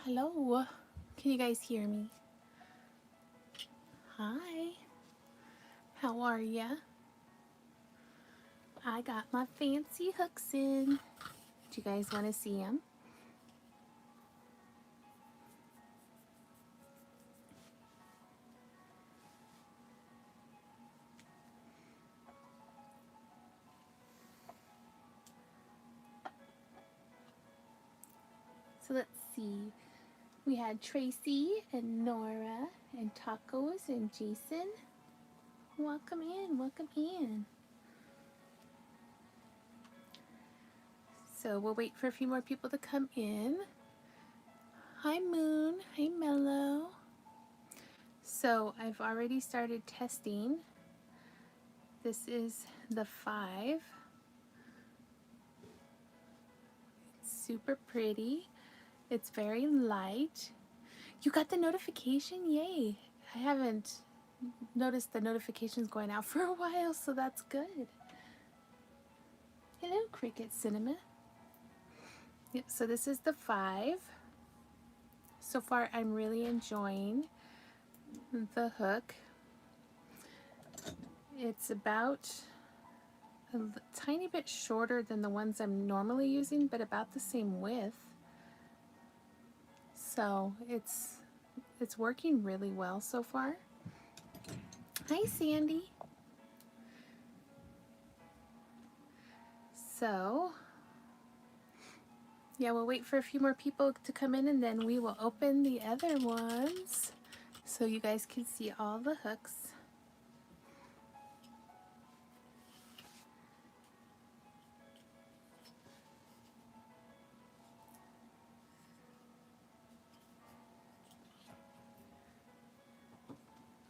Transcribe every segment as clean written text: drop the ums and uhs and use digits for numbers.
Hello, can you guys hear me? Hi, how are ya? I got my fancy hooks in. Do you guys want to see them? So let's see. We had Tracy and Nora and Tacos and Jason. Welcome in, welcome in. So we'll wait for a few more people to come in. Hi Moon, hi Mellow. So I've already started testing. This is the 5. It's super pretty. It's very light. You got the notification? Yay! I haven't noticed the notifications going out for a while, so that's good. Hello, Cricket Cinema. Yep, so this is the 5. So far, I'm really enjoying the hook. It's about a tiny bit shorter than the ones I'm normally using, but about the same width. So it's working really well so far. Hi, Sandy. So yeah, we'll wait for a few more people to come in and then we will open the other ones so you guys can see all the hooks.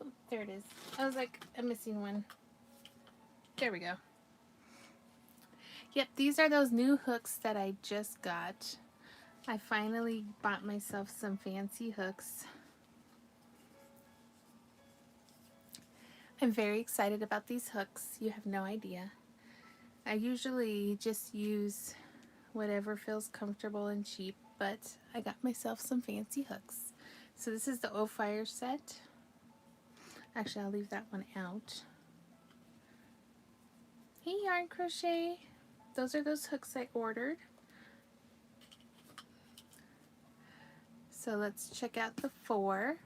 Oh, there it is. I was like, I'm missing one. There we go. Yep, these are those new hooks that I just got. I finally bought myself some fancy hooks. I'm very excited about these hooks. You have no idea. I usually just use whatever feels comfortable and cheap, but I got myself some fancy hooks. So this is the O-Fire set. Actually, I'll leave that one out. Hey, Yarn Crochet. Those are those hooks I ordered. So let's check out the 4.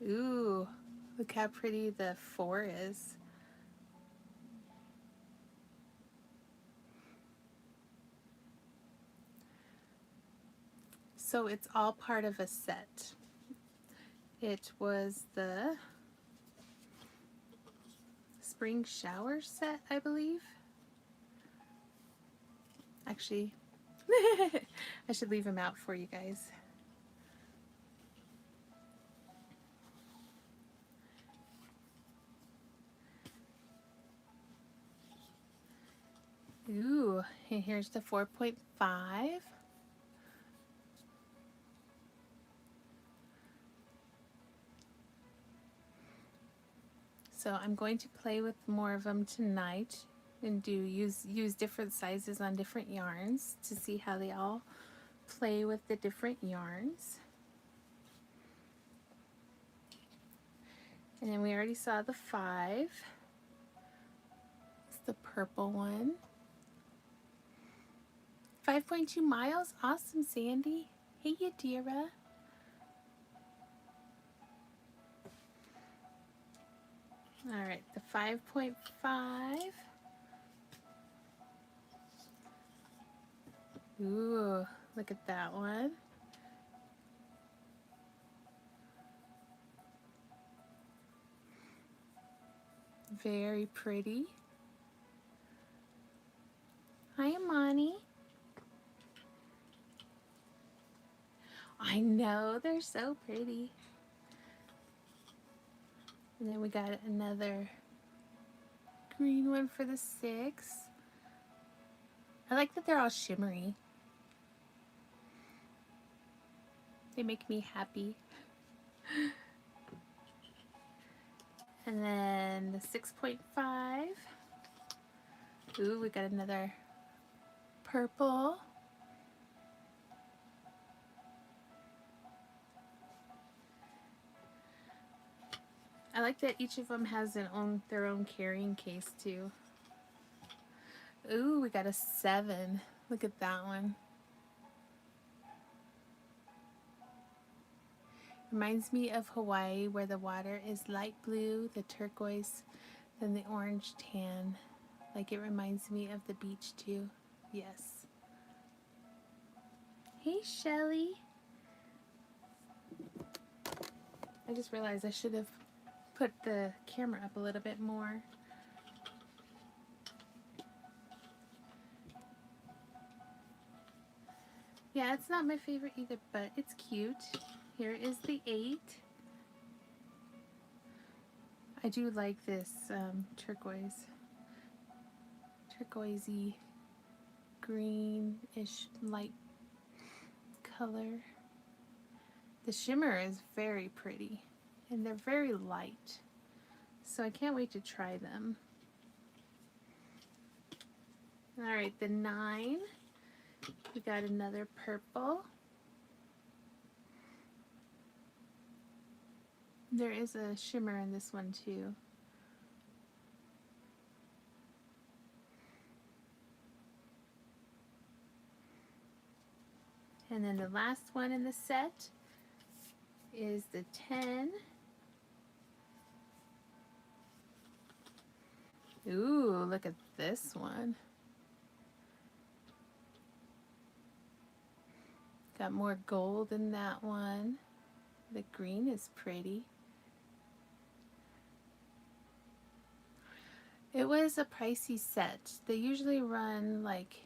Ooh, look how pretty the 4 is. So it's all part of a set. It was the spring shower set, I believe. Actually, I should leave them out for you guys. Ooh, and here's the 4.5. So I'm going to play with more of them tonight and use different sizes on different yarns to see how they all play with the different yarns. And then we already saw the 5. It's the purple one. 5.2 miles? Awesome, Sandy. Hey, Yadira. Alright, the 5.5. Ooh, look at that one. Very pretty. Hi, Amani. I know, they're so pretty. And then we got another green one for the 6. I like that they're all shimmery. They make me happy. And then the 6.5. Ooh, we got another purple. I like that each of them has their own carrying case too. Ooh, we got a 7. Look at that one. Reminds me of Hawaii, where the water is light blue, the turquoise, then the orange tan. Like, it reminds me of the beach too. Yes. Hey, Shelly. I just realized I should have put the camera up a little bit more. Yeah, it's not my favorite either, but it's cute. Here is the 8. I do like this turquoisey greenish light color. The shimmer is very pretty and they're very light, so I can't wait to try them. Alright, the 9, we got another purple. There is a shimmer in this one too. And then the last one in the set is the 10. Ooh, look at this one. Got more gold in that one. The green is pretty. It was a pricey set. They usually run like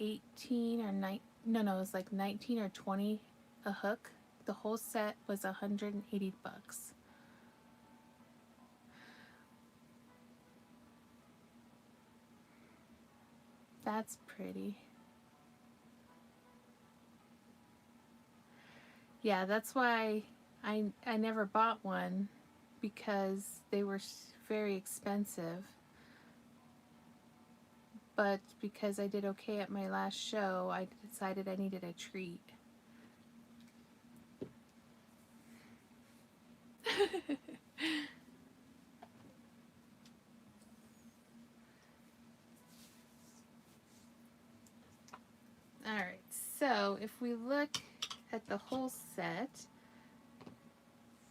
18 or 9. No, it was like 19 or 20 a hook. The whole set was 180 bucks. That's pretty. Yeah, that's why I never bought one, because they were very expensive. But because I did okay at my last show, I decided I needed a treat. Alright, so if we look at the whole set,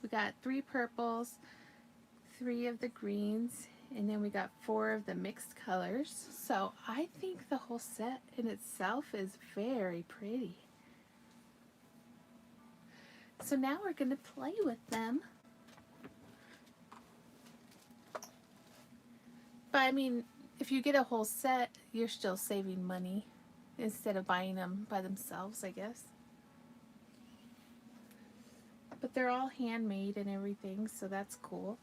we got 3 purples, 3 of the greens, and then we got 4 of the mixed colors. So I think the whole set in itself is very pretty. So now we're going to play with them. But I mean, if you get a whole set, you're still saving money instead of buying them by themselves, I guess. But they're all handmade and everything, so that's cool.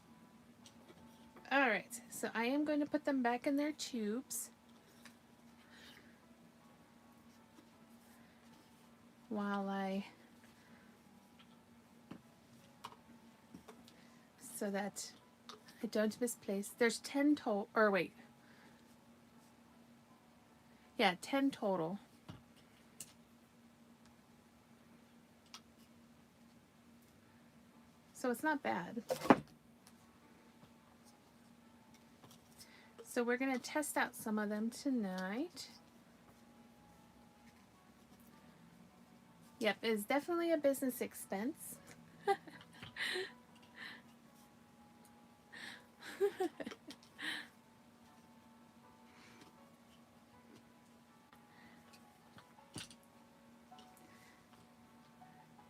Alright, so I am going to put them back in their tubes while so that I don't misplace. There's 10 total, or wait. Yeah, 10 total. So it's not bad. So we're going to test out some of them tonight. Yep, it's definitely a business expense.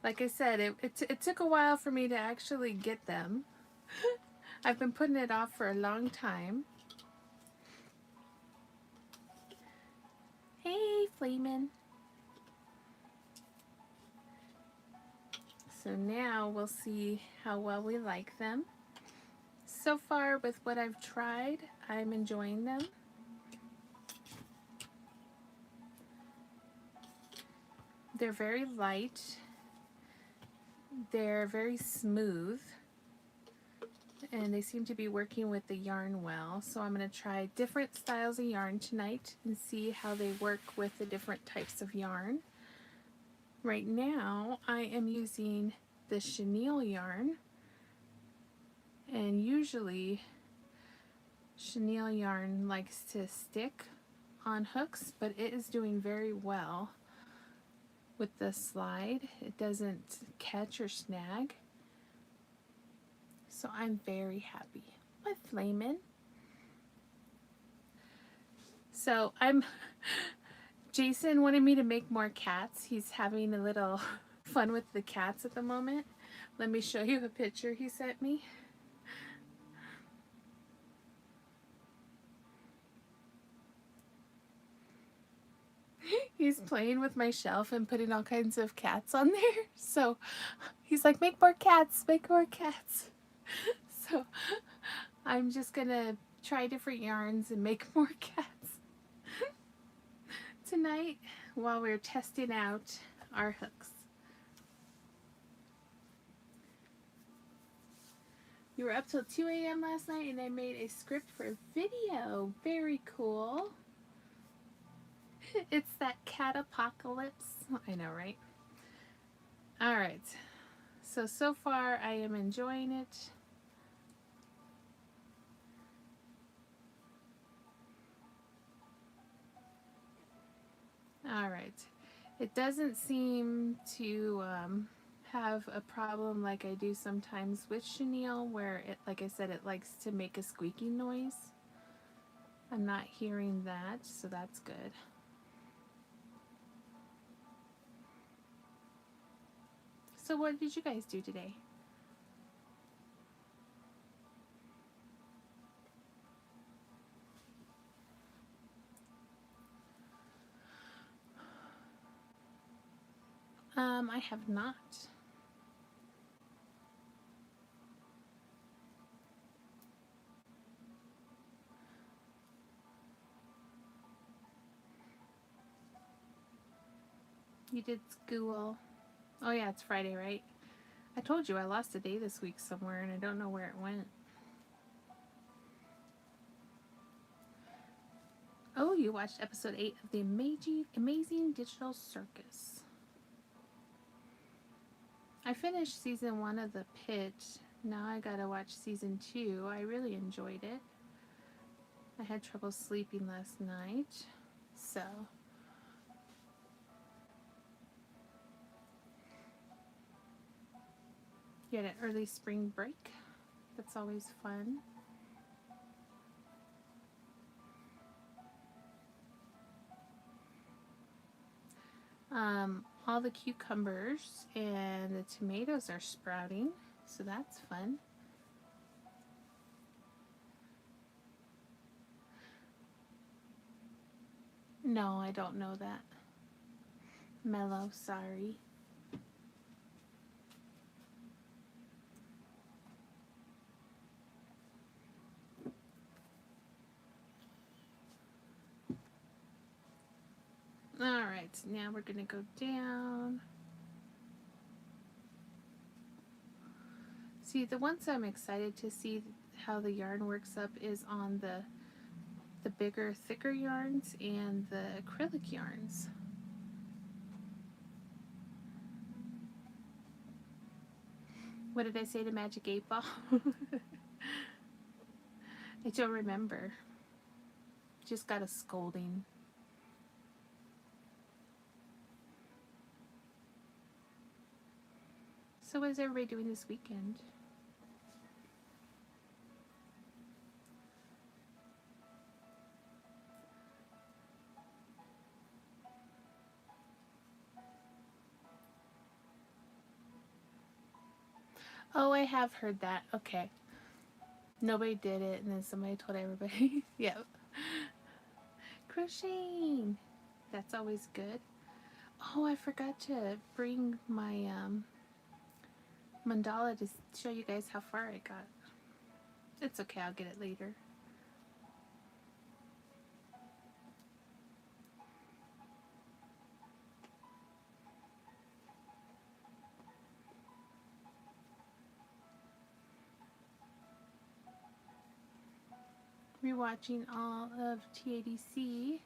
Like I said, it took a while for me to actually get them. I've been putting it off for a long time. Hey, Flamin'. So now we'll see how well we like them. So far, with what I've tried, I'm enjoying them. They're very light. They're very smooth. and they seem to be working with the yarn well. So I'm going to try different styles of yarn tonight and see how they work with the different types of yarn. Right now I am using the chenille yarn, and usually chenille yarn likes to stick on hooks, but it is doing very well with the slide. It doesn't catch or snag. So I'm very happy with Flamin'. So Jason wanted me to make more cats. He's having a little fun with the cats at the moment. Let me show you a picture he sent me. He's playing with my shelf and putting all kinds of cats on there. So he's like, make more cats, make more cats. So I'm just gonna try different yarns and make more cats tonight while we're testing out our hooks. You were up till 2 a.m. last night and I made a script for a video. Very cool. It's that cat apocalypse. I know, right? Alright. So far I am enjoying it. Alright. It doesn't seem to have a problem like I do sometimes with chenille, where it, like I said, it likes to make a squeaking noise. I'm not hearing that, so that's good. So what did you guys do today? I have not. You did school. Oh yeah, it's Friday, right? I told you I lost a day this week somewhere and I don't know where it went. Oh, you watched episode 8 of the Amazing Digital Circus. I finished season 1 of The Pit. Now I gotta watch season 2. I really enjoyed it. I had trouble sleeping last night, so. You had an early spring break. That's always fun. All the cucumbers and the tomatoes are sprouting, so that's fun. No, I don't know that. Mellow, sorry. Alright, now we're gonna go down. See, the ones I'm excited to see how the yarn works up is on the bigger, thicker yarns and the acrylic yarns. What did I say to Magic 8 Ball? I don't remember. Just got a scolding. So what is everybody doing this weekend? Oh, I have heard that. Okay. Nobody did it, and then somebody told everybody. Yep. Crocheting. That's always good. Oh, I forgot to bring my mandala to show you guys how far I got. It's okay, I'll get it later. Rewatching all of TADC.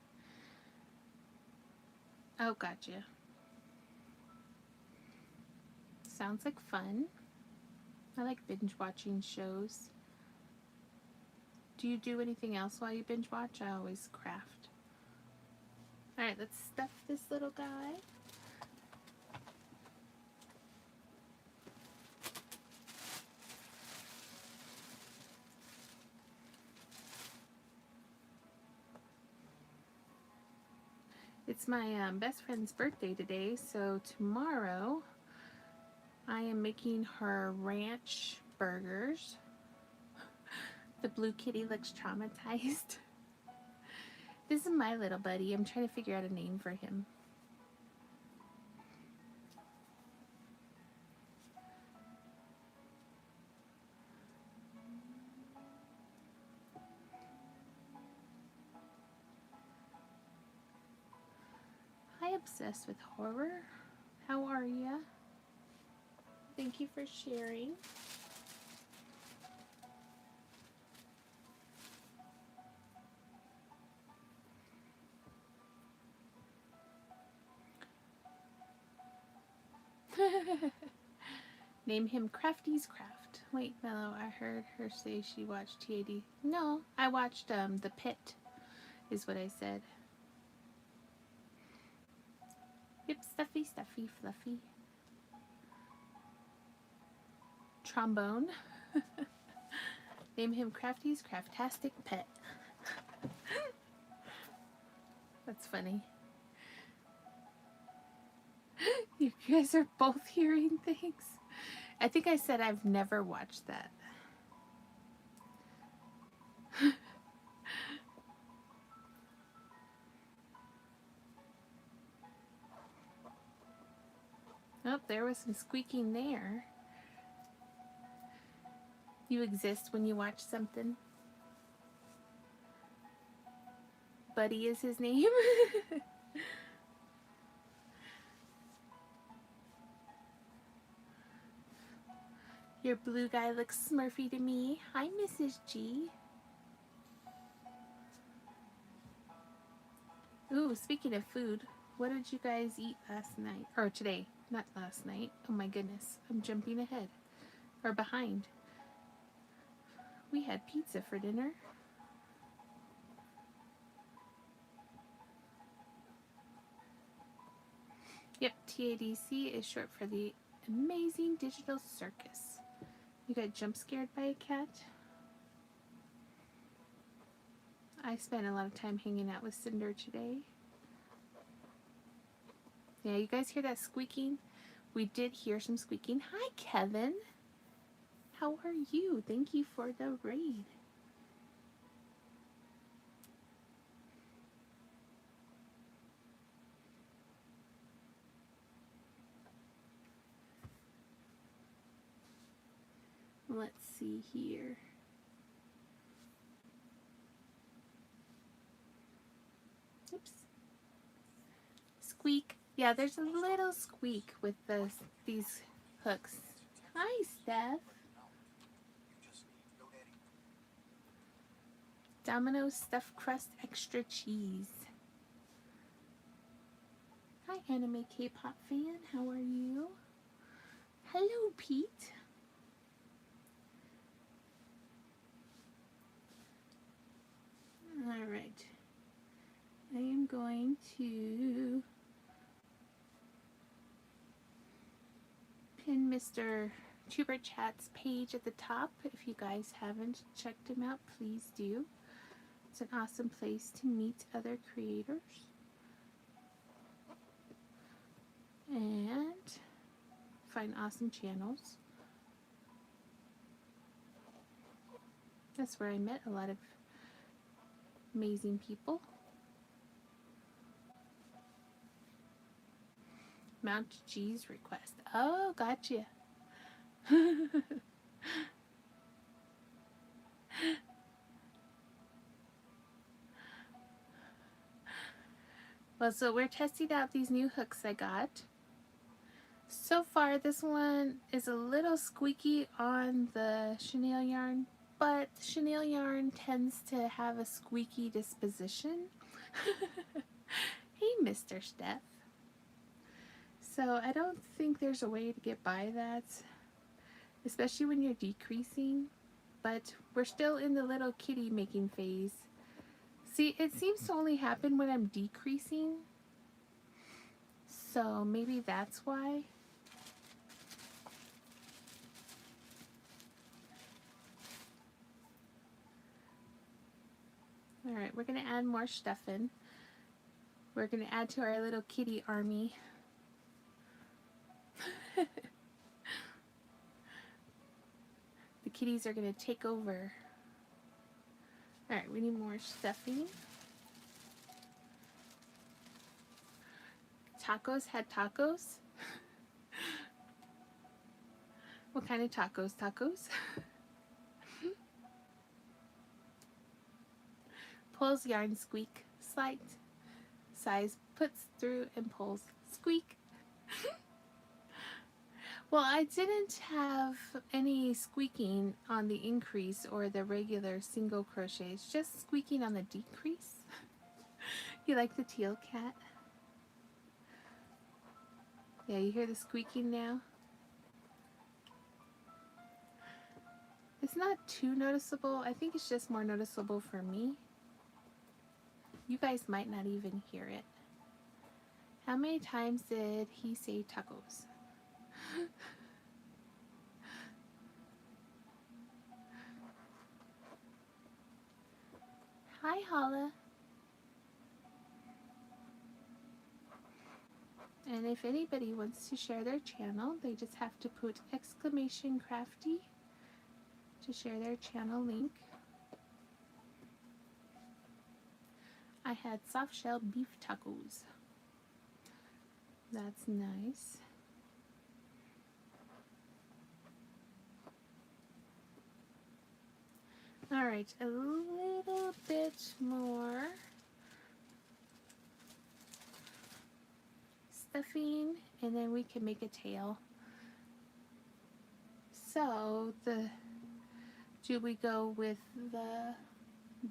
Oh, gotcha. Sounds like fun. I like binge watching shows. Do you do anything else while you binge watch? I always craft. Alright, let's stuff this little guy. It's my best friend's birthday today, so tomorrow I am making her ranch burgers. The blue kitty looks traumatized. This is my little buddy. I'm trying to figure out a name for him. Hi, obsessed with horror. How are ya? Thank you for sharing. Name him Crafty's Craft. Wait, Mello, I heard her say she watched TAD. No, I watched The Pit, is what I said. Yep, stuffy, stuffy, fluffy. Trombone. Name him Crafty's Craftastic Pet. That's funny. You guys are both hearing things. I think I said I've never watched that. Oh, there was some squeaking there. You exist when you watch something. Buddy is his name. Your blue guy looks smurfy to me. Hi, Mrs. G. Ooh, speaking of food, what did you guys eat last night? Or today? Not last night. Oh my goodness. I'm jumping ahead. Or behind. We had pizza for dinner. Yep, TADC is short for the Amazing Digital Circus. You got jump scared by a cat? I spent a lot of time hanging out with Cinder today. Yeah, you guys hear that squeaking? We did hear some squeaking. Hi, Kevin. How are you? Thank you for the raid. Let's see here. Oops. Squeak. Yeah, there's a little squeak with these hooks. Hi, Steph. Domino's stuffed crust extra cheese. Hi, anime K-pop fan. How are you? Hello, Pete. All right. I am going to pin Mr. Tuber Chat's page at the top. If you guys haven't checked him out, please do. It's an awesome place to meet other creators and find awesome channels. That's where I met a lot of amazing people. Mount G's request. Oh, gotcha. Well, so we're testing out these new hooks I got. So far, this one is a little squeaky on the chenille yarn, but chenille yarn tends to have a squeaky disposition. Hey, Mr. Steph. So I don't think there's a way to get by that, especially when you're decreasing, but we're still in the little kitty making phase. See, it seems to only happen when I'm decreasing, so maybe that's why. Alright, we're going to add more stuff in. We're going to add to our little kitty army. The kitties are going to take over. Alright, we need more stuffing. Tacos had tacos. What kind of tacos? Tacos? Pulls yarn squeak. Slight size puts through and pulls squeak. Well, I didn't have any squeaking on the increase or the regular single crochet. It's just squeaking on the decrease. You like the teal cat? Yeah, you hear the squeaking now? It's not too noticeable. I think it's just more noticeable for me. You guys might not even hear it. How many times did he say tacos? Hi, Hala. And if anybody wants to share their channel, they just have to put !crafty to share their channel link. I had soft shell beef tacos. That's nice. Alright, a little bit more stuffing, and then we can make a tail. So, do we go with the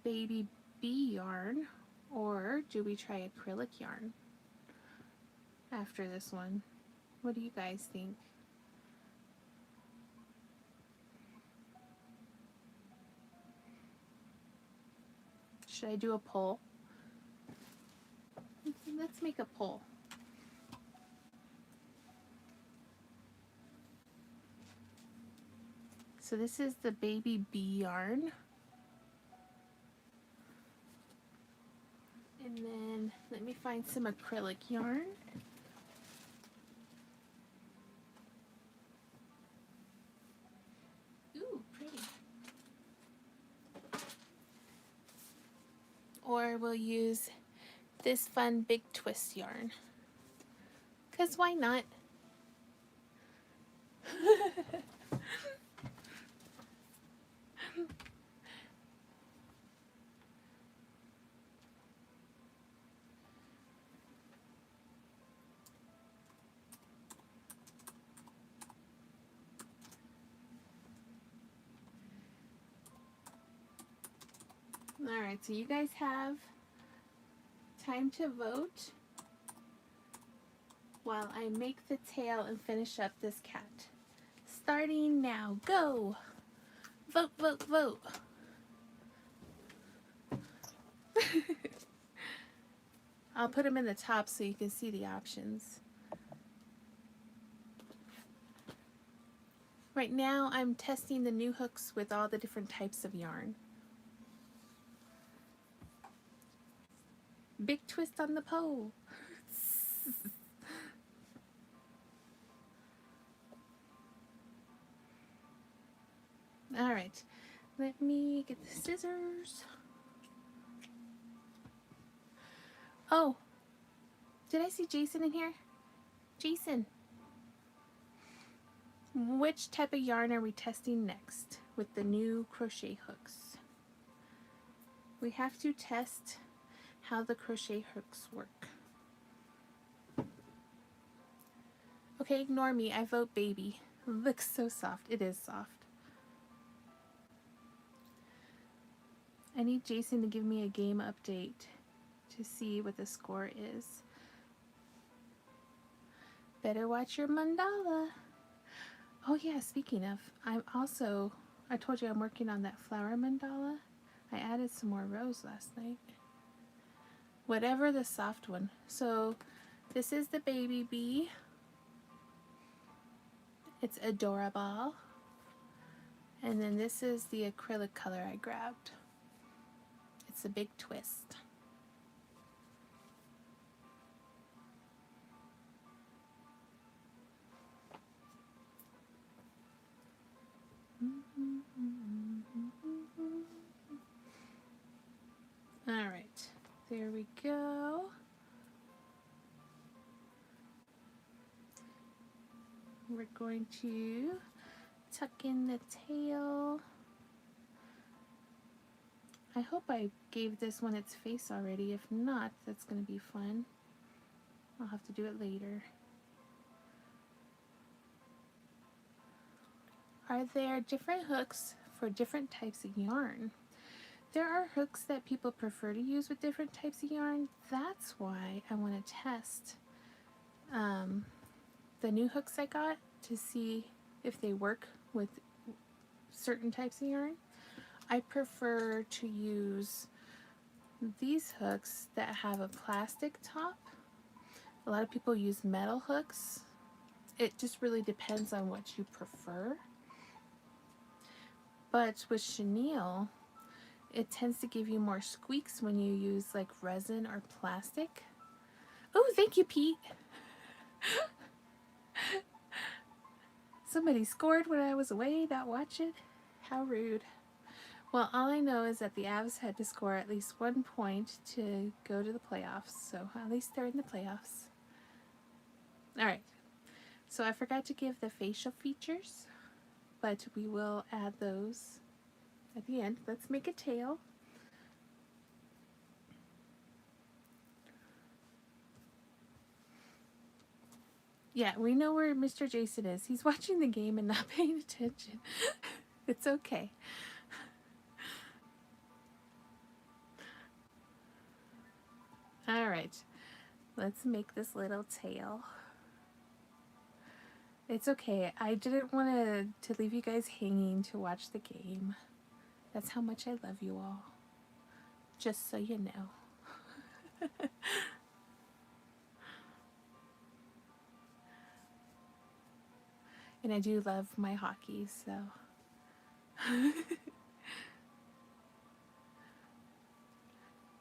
baby bee yarn, or do we try acrylic yarn after this one? What do you guys think? Should I do a poll? Let's make a poll. So this is the baby bee yarn. And then let me find some acrylic yarn. Ooh, pretty. Or we'll use this fun big twist yarn. 'Cause why not? Alright, so you guys have time to vote while I make the tail and finish up this cat. Starting now. Go! Vote, vote, vote! I'll put them in the top so you can see the options. Right now I'm testing the new hooks with all the different types of yarn. Big twist on the pole. Alright, let me get the scissors. Oh, did I see Jason in here? Jason, which type of yarn are we testing next with the new crochet hooks? We have to test how the crochet hooks work. Okay, ignore me. I vote baby. It looks so soft. It is soft. I need Jason to give me a game update to see what the score is. Better watch your mandala. Oh yeah, speaking of, I told you I'm working on that flower mandala. I added some more rows last night. Whatever the soft one. So this is the baby bee. It's adorable. And then this is the acrylic color I grabbed. It's a big twist. All right, there we go. We're going to tuck in the tail. I hope I gave this one its face already. If not, that's going to be fun. I'll have to do it later. Are there different hooks for different types of yarn? There are hooks that people prefer to use with different types of yarn. That's why I want to test the new hooks I got to see if they work with certain types of yarn. I prefer to use these hooks that have a plastic top. A lot of people use metal hooks. It just really depends on what you prefer. But with chenille, it tends to give you more squeaks when you use like resin or plastic. Oh, thank you, Pete. Somebody scored when I was away, not watching. How rude. Well, all I know is that the Avs had to score at least 1 point to go to the playoffs, so at least they're in the playoffs. All right, so I forgot to give the facial features, but we will add those at the end. Let's make a tail. Yeah, we know where Mr. Jason is. He's watching the game and not paying attention. It's okay. All right, let's make this little tail. It's okay. I didn't want to leave you guys hanging to watch the game. That's how much I love you all. Just so you know. And I do love my hockey, so.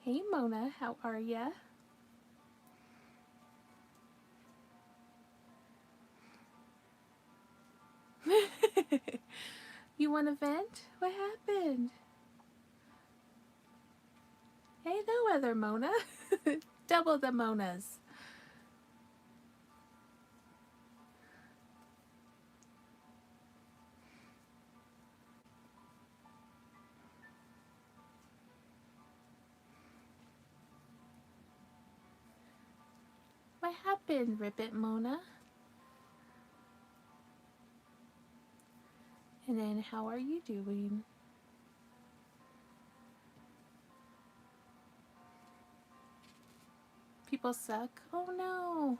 Hey Mona, how are ya? You want a vent? What happened? Hey, no other Mona. Double the Monas. What happened, Ribbit Mona? And then how are you doing? People suck? Oh no.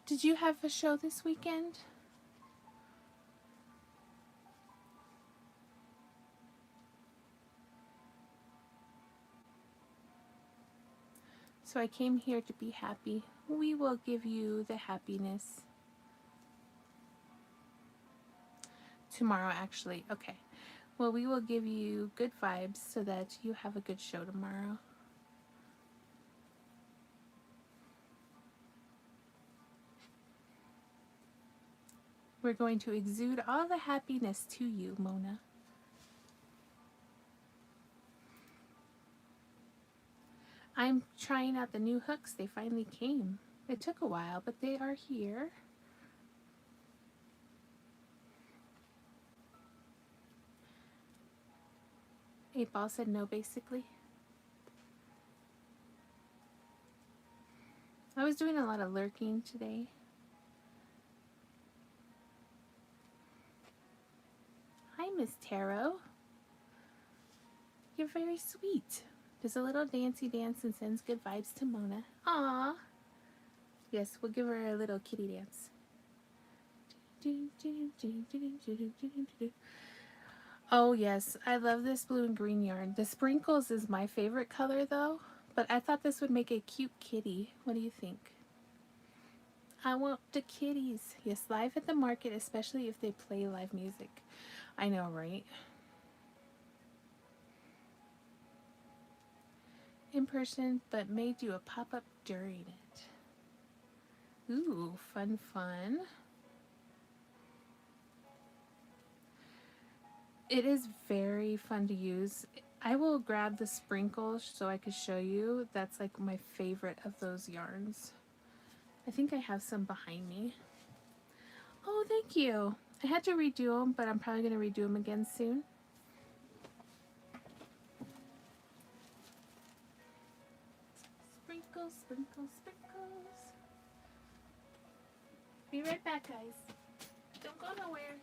Did you have a show this weekend? So I came here to be happy. We will give you the happiness. Tomorrow, actually. Okay. Well, we will give you good vibes so that you have a good show tomorrow. We're going to exude all the happiness to you, Mona. I'm trying out the new hooks. They finally came. It took a while, but they are here. 8-Ball said no, basically. I was doing a lot of lurking today. Hi, Miss Taro. You're very sweet. Does a little dancey dance and sends good vibes to Mona. Aww. Yes, we'll give her a little kitty dance. Oh yes, I love this blue and green yarn. The sprinkles is my favorite color though, but I thought this would make a cute kitty. What do you think? I want the kitties. Yes, live at the market, especially if they play live music. I know, right? In person, but may do a pop-up during it. Ooh, fun, fun. It is very fun to use. I will grab the sprinkles so I can show you. That's like my favorite of those yarns. I think I have some behind me. Oh, thank you. I had to redo them, but I'm probably going to redo them again soon. Sprinkles, sprinkles, sprinkles. Be right back, guys. Don't go nowhere.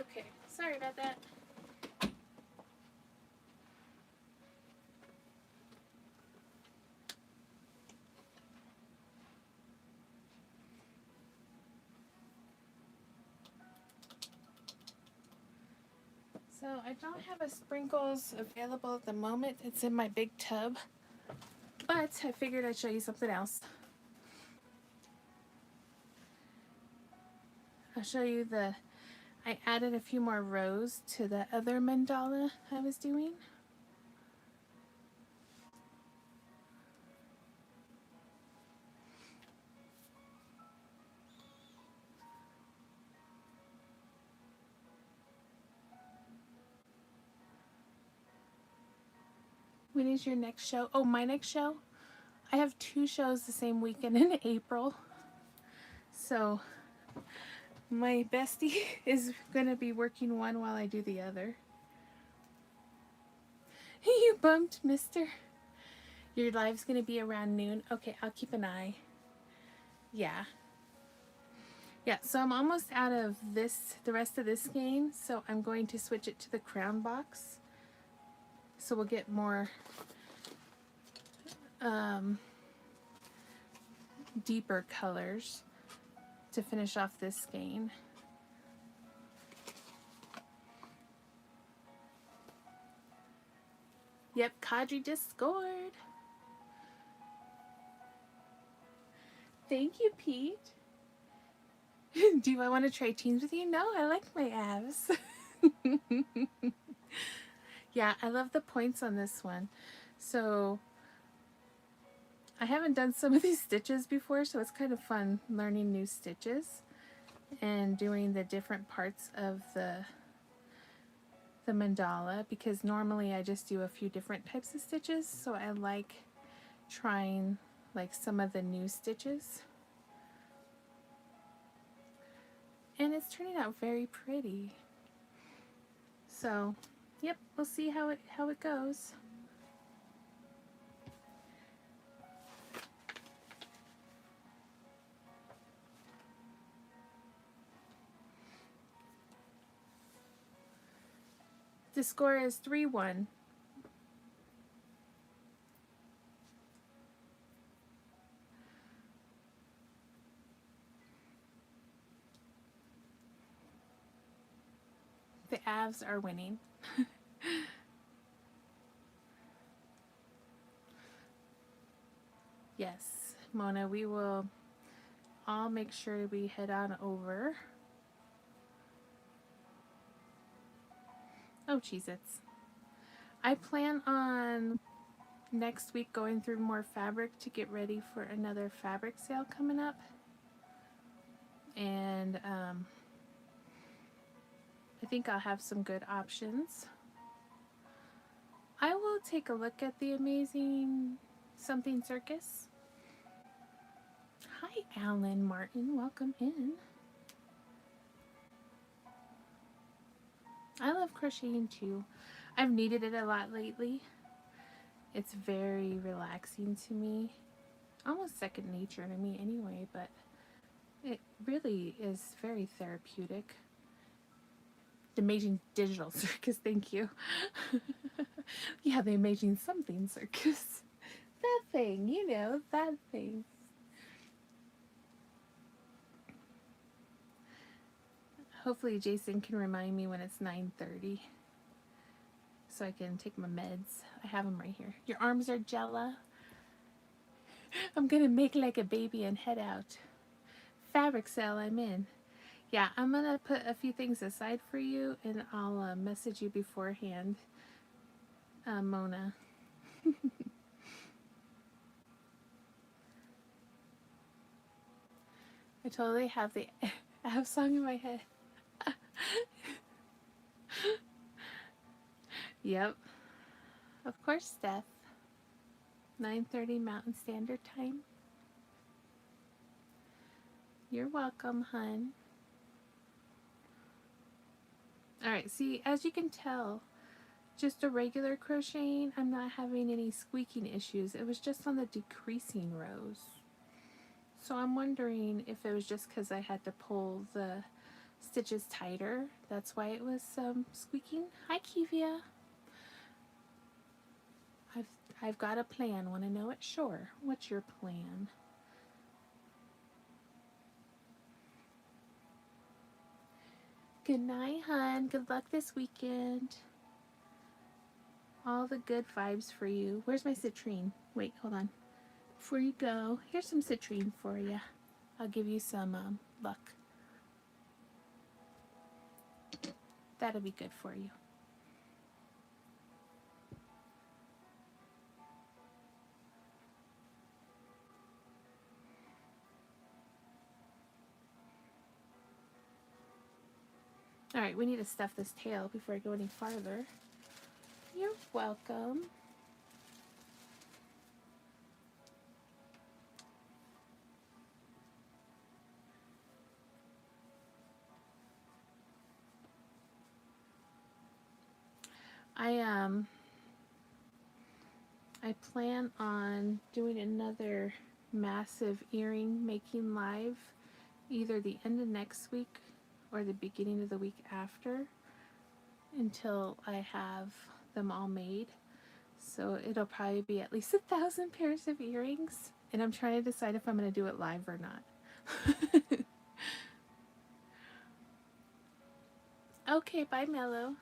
Okay, sorry about that. So I don't have a sprinkles available at the moment. It's in my big tub, but I figured I'd show you something else. I'll show you I added a few more rows to the other mandala I was doing. When is your next show? Oh, my next show? I have 2 shows the same weekend in April. So my bestie is going to be working one while I do the other. You bumped, mister. Your live's going to be around noon. Okay, I'll keep an eye. Yeah. Yeah, so I'm almost out of the rest of this game, so I'm going to switch it to the crown box. So we'll get more deeper colors to finish off this skein. Yep, Kadri just scored. Thank you, Pete. Do I want to try teams with you? No, I like my abs. Yeah, I love the points on this one. So I haven't done some of these stitches before, so it's kind of fun learning new stitches and doing the different parts of the mandala, because normally I just do a few different types of stitches, so I like trying like some of the new stitches. And it's turning out very pretty. So, yep, we'll see how it goes. The score is 3-1. The halves are winning. Yes, Mona, we will all make sure we head on over. Oh, Cheez-Its. I plan on next week going through more fabric to get ready for another fabric sale coming up. And I think I'll have some good options. I will take a look at the Amazing Something Circus. Hi, Alan Martin. Welcome in. I love crocheting too. I've needed it a lot lately. It's very relaxing to me. Almost second nature to me anyway, but it really is very therapeutic. The Amazing Digital Circus, thank you. Yeah, the Amazing Something Circus. That thing, you know, that thing. Hopefully Jason can remind me when it's 9:30 so I can take my meds. I have them right here. Your arms are Jella. I'm gonna make like a baby and head out. Fabric sale I'm in. Yeah, I'm gonna put a few things aside for you and I'll message you beforehand, Mona. I totally have the Av song in my head. Yep. Of course, Steph. 9:30 Mountain Standard Time. You're welcome, hun. Alright, see, as you can tell, just a regular crocheting, I'm not having any squeaking issues. It was just on the decreasing rows. So I'm wondering if it was just because I had to pull the stitches tighter. That's why it was squeaking. Hi, Kivia. I've got a plan. Want to know it? Sure. What's your plan? Good night, hun. Good luck this weekend. All the good vibes for you. Where's my citrine? Wait, hold on. Before you go, here's some citrine for you. I'll give you some luck. That'll be good for you. Alright, we need to stuff this tail before I go any farther. You're welcome. I plan on doing another massive earring making live either the end of next week or the beginning of the week after until I have them all made. So it'll probably be at least 1,000 pairs of earrings, and I'm trying to decide if I'm going to do it live or not. Okay, bye, Mello.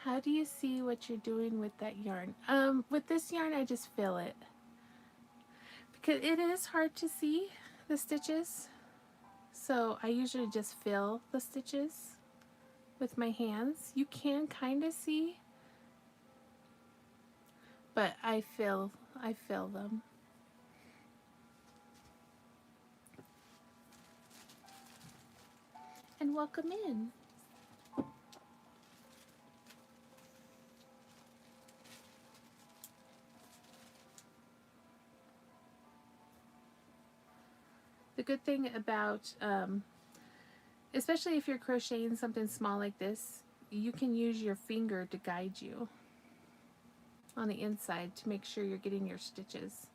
How do you see what you're doing with that yarn? With this yarn, I just fill it. Because it is hard to see the stitches. So I usually just fill the stitches with my hands. You can kind of see, but I fill them. And welcome in. The good thing about, especially if you're crocheting something small like this, you can use your finger to guide you on the inside to make sure you're getting your stitches.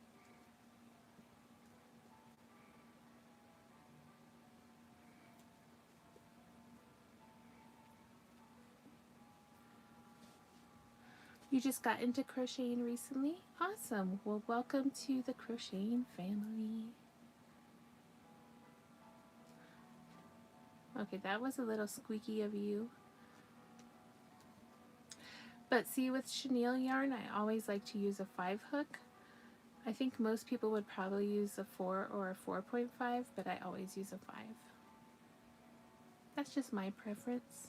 You just got into crocheting recently? Awesome. Well, welcome to the crocheting family. Okay, that was a little squeaky of you. But see, with chenille yarn, I always like to use a 5 hook. I think most people would probably use a 4 or a 4.5, but I always use a 5. That's just my preference.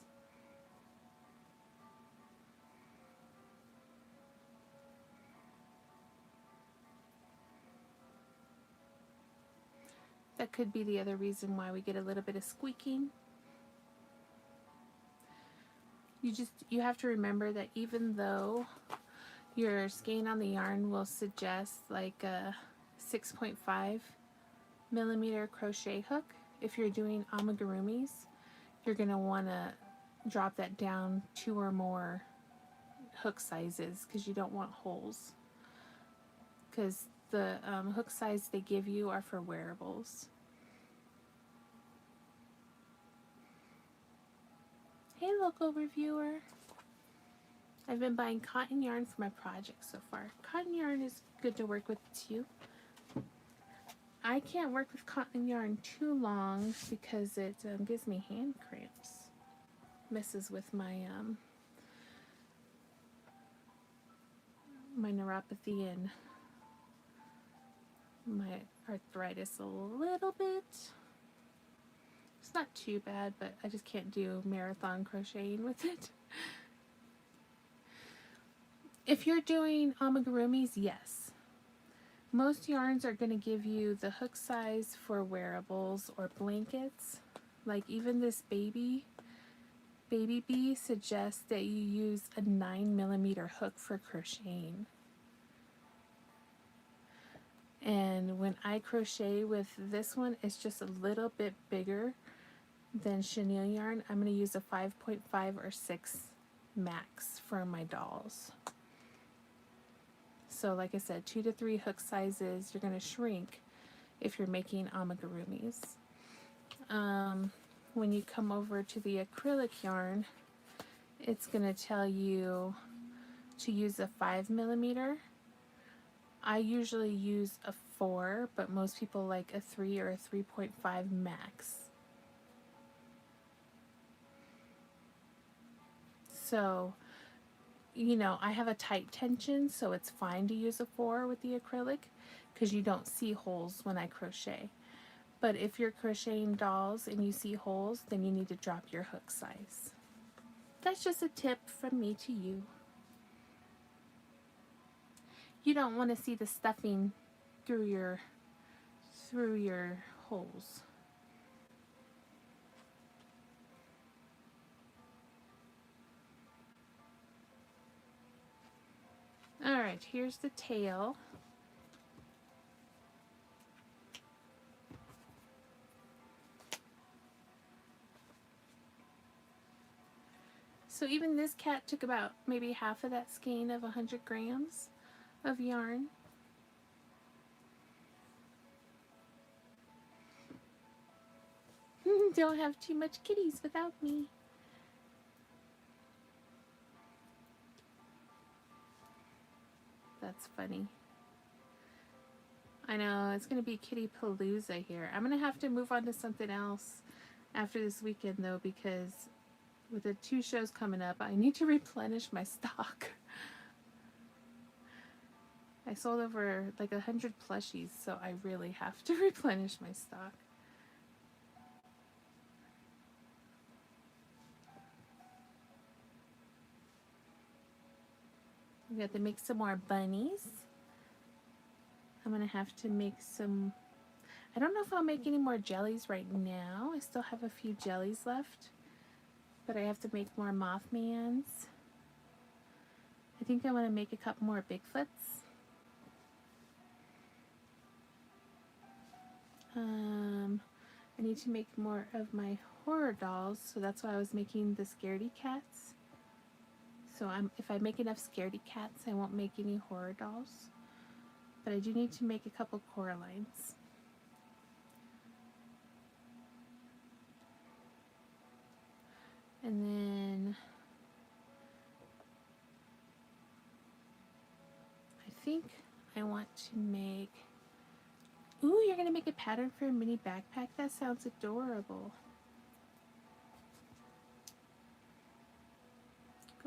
That could be the other reason why we get a little bit of squeaking. You have to remember that even though your skein on the yarn will suggest like a 6.5 millimeter crochet hook, if you're doing amigurumis, you're going to want to drop that down 2 or more hook sizes because you don't want holes. Because the hook size they give you are for wearables. Hey, local reviewer. I've been buying cotton yarn for my project so far. Cotton yarn is good to work with too. I can't work with cotton yarn too long because it gives me hand cramps. Messes with my my neuropathy and my arthritis a little bit. It's not too bad, but I just can't do marathon crocheting with it. If you're doing amigurumis, yes. Most yarns are going to give you the hook size for wearables or blankets. Like even this baby bee suggests that you use a 9 millimeter hook for crocheting. And when I crochet with this one, it's just a little bit bigger than chenille yarn. I'm going to use a 5.5 or 6 max for my dolls. So like I said, 2 to 3 hook sizes. You're going to shrink if you're making amigurumis. When you come over to the acrylic yarn, it's going to tell you to use a 5 millimeter. I usually use a 4, but most people like a 3 or a 3.5 max. So, you know, I have a tight tension, so it's fine to use a 4 with the acrylic because you don't see holes when I crochet. But if you're crocheting dolls and you see holes, then you need to drop your hook size. That's just a tip from me to you. You don't want to see the stuffing through your holes. Alright, here's the tail. So even this cat took about maybe half of that skein of 100 grams of yarn. Don't have too much kitties without me. That's funny. I know, it's going to be kitty palooza here. I'm going to have to move on to something else after this weekend though, because with the 2 shows coming up, I need to replenish my stock. I sold over like 100 plushies, so I really have to replenish my stock. We have to make some more bunnies. I'm gonna have to make some, I don't know if I'll make any more jellies right now. I still have a few jellies left, but I have to make more Mothmans. I think I want to make a couple more Bigfoots. I need to make more of my horror dolls, so that's why I was making the scaredy cats. So if I make enough scaredy cats, I won't make any horror dolls. But I do need to make a couple Coralines. And then I think I want to make, ooh, you're gonna make a pattern for a mini backpack? That sounds adorable.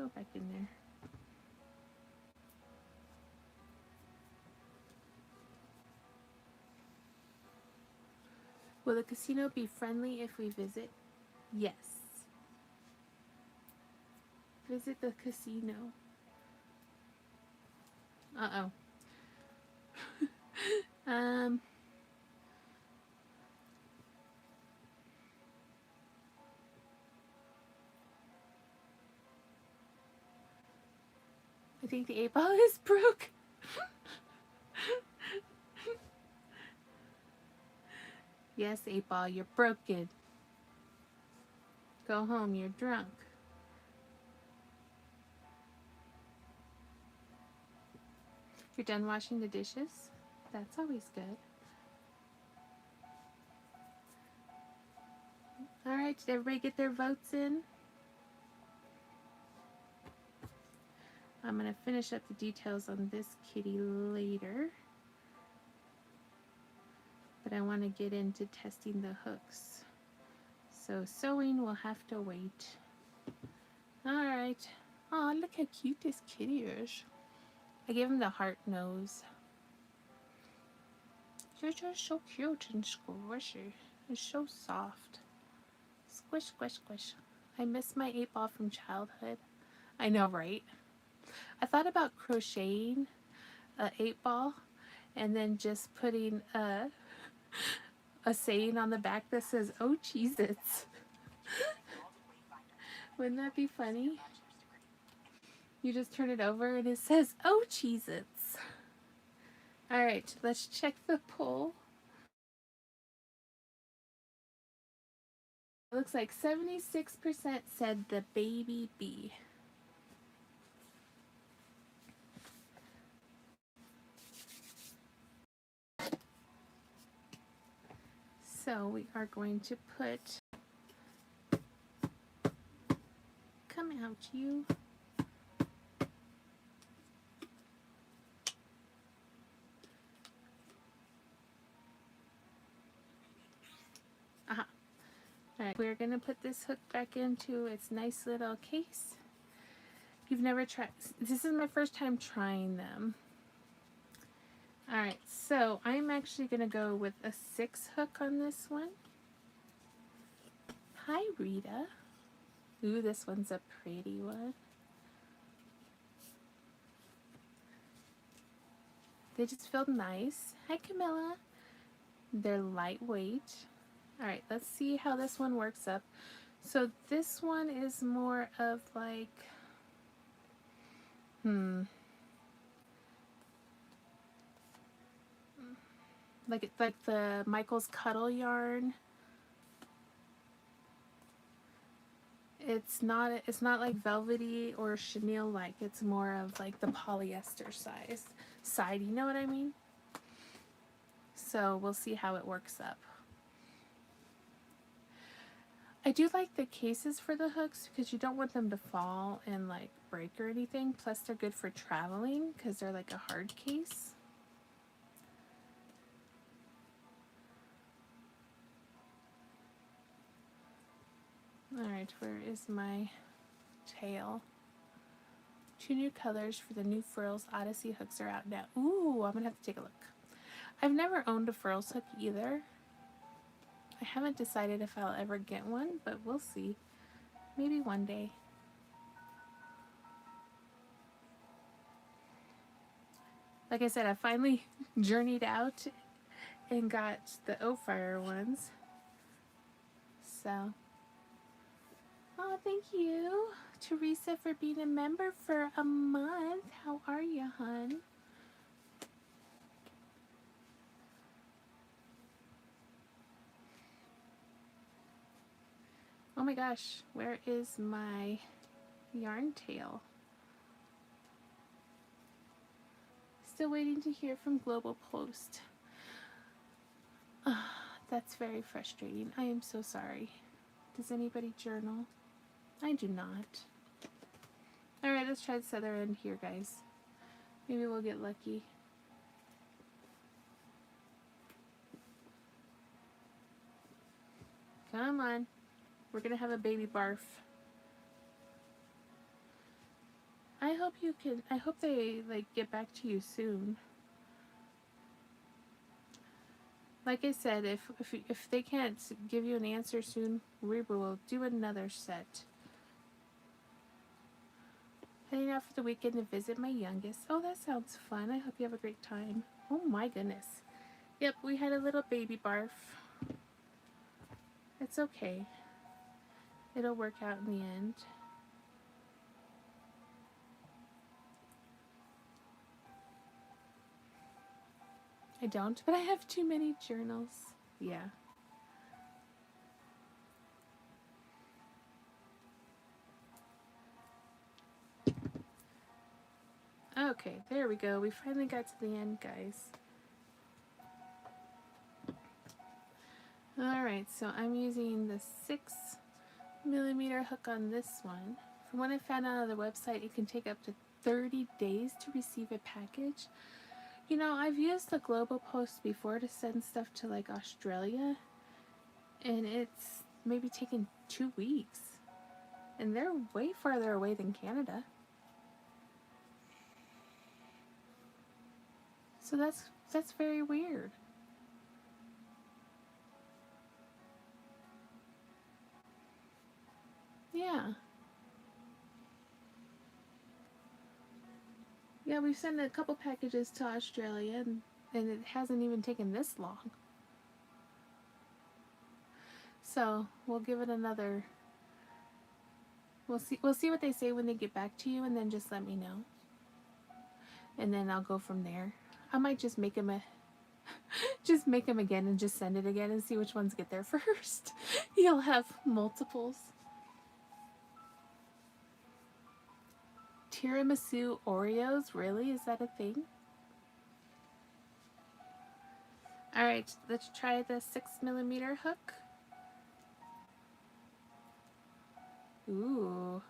Go back in there. Will the casino be friendly if we visit? Yes. Visit the casino. Uh-oh. I think the 8-ball is broke. Yes, 8-ball, you're broken. Go home, you're drunk. You're done washing the dishes? That's always good. Alright, did everybody get their votes in? I'm going to finish up the details on this kitty later. But I want to get into testing the hooks. So sewing will have to wait. Alright. Oh, look how cute this kitty is. I gave him the heart nose. You're just so cute and squishy. It's so soft. Squish, squish, squish. I miss my 8-ball from childhood. I know, right? I thought about crocheting a 8-ball and then just putting a saying on the back that says, "Oh, Cheez-Its." Wouldn't that be funny? You just turn it over and it says, "Oh, Cheez-Its." Alright, let's check the poll. It looks like 76% said the baby bee. So we are going to put, come out you. Aha. Alright, we're going to put this hook back into its nice little case. You've never tried, this is my first time trying them. Alright, so I'm actually going to go with a 6 hook on this one. Hi, Rita. Ooh, this one's a pretty one. They just feel nice. Hi, Camilla. They're lightweight. Alright, let's see how this one works up. So this one is more of like, like the Michael's Cuddle yarn. It's not like velvety or chenille like. It's more of like the polyester side. You know what I mean? So we'll see how it works up. I do like the cases for the hooks because you don't want them to fall and like break or anything. Plus they're good for traveling because they're like a hard case. Alright, where is my tail? 2 new colors for the new Frills Odyssey hooks are out now. Ooh, I'm gonna have to take a look. I've never owned a Frills hook either. I haven't decided if I'll ever get one, but we'll see. Maybe one day. Like I said, I finally journeyed out and got the O-Fire ones. So, oh, thank you, Teresa, for being a member for a month. How are you, hon? Oh my gosh, where is my yarn tail? Still waiting to hear from Global Post. That's very frustrating. I am so sorry. Does anybody journal? I do not. Alright, let's try this other end here, guys. Maybe we'll get lucky. Come on. We're gonna have a baby barf. I hope you can, I hope they like get back to you soon. Like I said, if they can't give you an answer soon, we will do another set. Heading out for the weekend to visit my youngest. Oh, that sounds fun. I hope you have a great time. Oh my goodness. Yep, we had a little baby barf. It's okay. It'll work out in the end. I don't, but I have too many journals. Yeah. Okay, there we go. We finally got to the end, guys. Alright, so I'm using the 6mm hook on this one. From what I found out on the website, it can take up to 30 days to receive a package. You know, I've used the Global Post before to send stuff to like Australia, and it's maybe taken 2 weeks. And they're way farther away than Canada. So that's very weird. Yeah. Yeah, we've sent a couple packages to Australia, and it hasn't even taken this long. So we'll give it another. We'll see what they say when they get back to you, and then just let me know. And then I'll go from there. I might just make them again and just send it again and see which ones get there first. You'll have multiples. Tiramisu Oreos? Really? Is that a thing? Alright, let's try the 6mm hook. Ooh.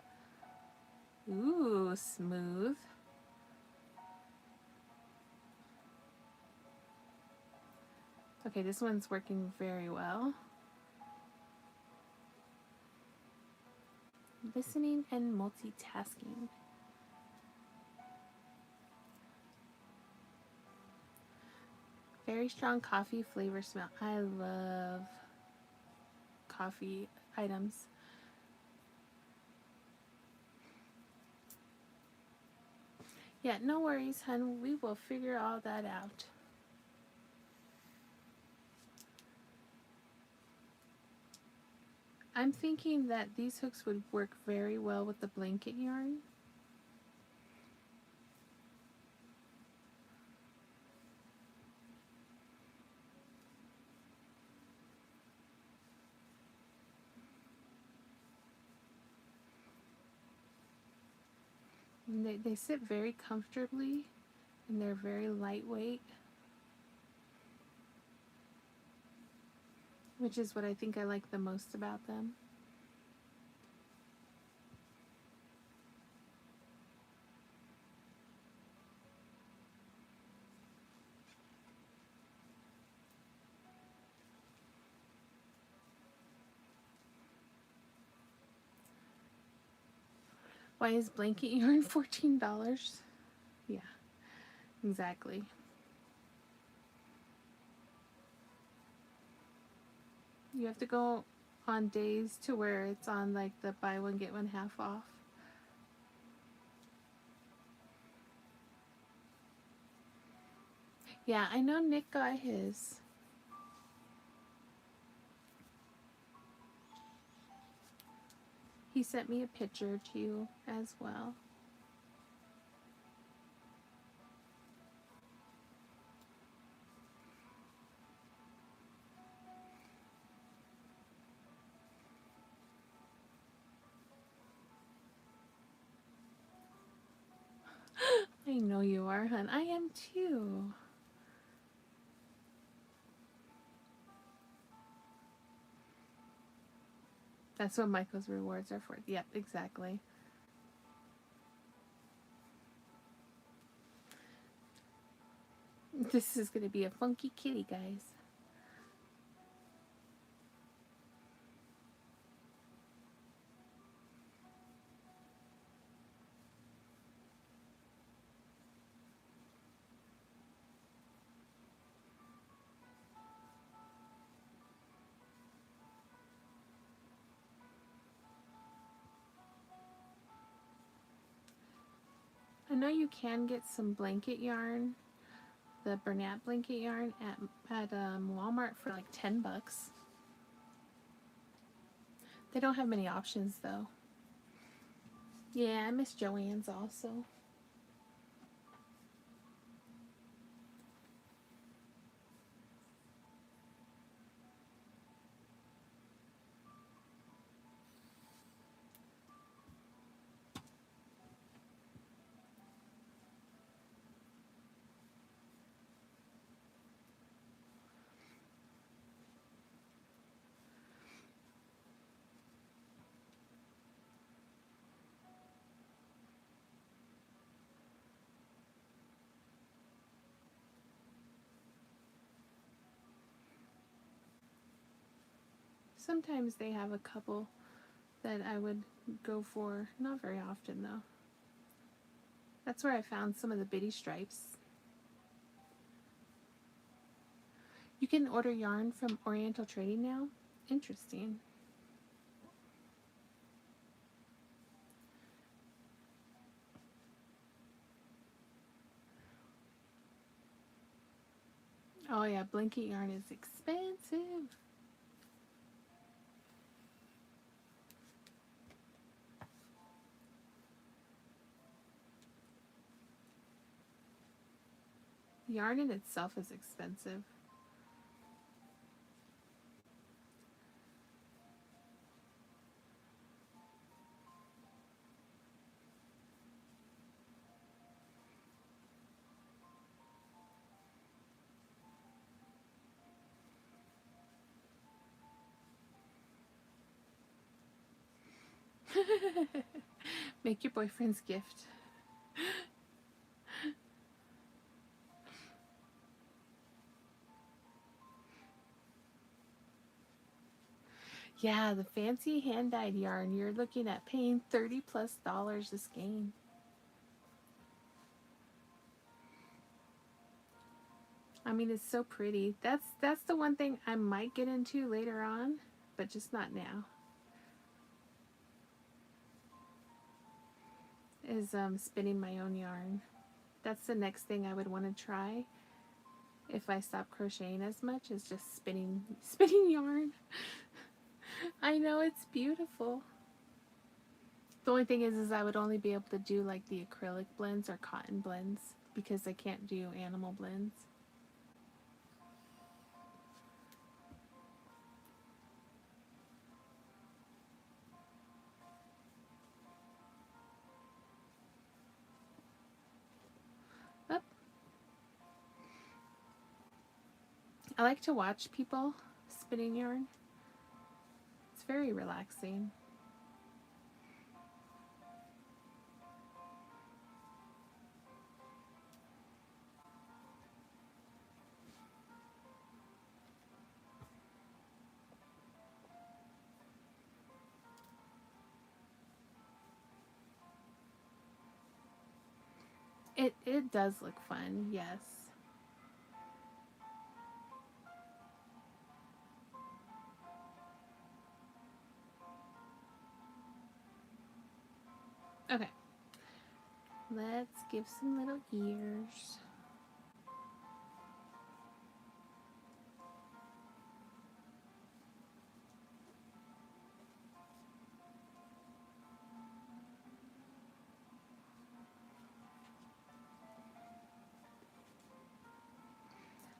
Ooh, smooth. Okay, this one's working very well. Listening and multitasking. Very strong coffee flavor smell. I love coffee items. Yeah, no worries, hun. We will figure all that out. I'm thinking that these hooks would work very well with the blanket yarn. And they sit very comfortably, and they're very lightweight, which is what I think I like the most about them. Why is blanket yarn $14? Yeah, exactly. You have to go on days to where it's on like the buy one get one half off. Yeah, I know Nick got his. He sent me a picture too as well. I know you are, hun. I am too. That's what Michael's rewards are for. Yep, exactly. This is going to be a funky kitty, guys. know you can get some blanket yarn, the Bernat blanket yarn at Walmart for like $10. They don't have many options though. Yeah, I miss Joann's also. Sometimes they have a couple that I would go for. Not very often though. That's where I found some of the bitty stripes. You can order yarn from Oriental Trading now? Interesting. Oh yeah, blanket yarn is expensive. Yarn in itself is expensive. Make your boyfriend's gift. Yeah, the fancy hand-dyed yarn, you're looking at paying $30+ a skein. I mean, it's so pretty. That's the one thing I might get into later on, but just not now. Is spinning my own yarn. That's the next thing I would want to try if I stop crocheting as much, is just spinning yarn. I know, it's beautiful. The only thing is I would only be able to do like the acrylic blends or cotton blends because I can't do animal blends. Oh, I like to watch people spinning yarn. It's very relaxing. It does look fun, yes. Okay. Let's give some little ears.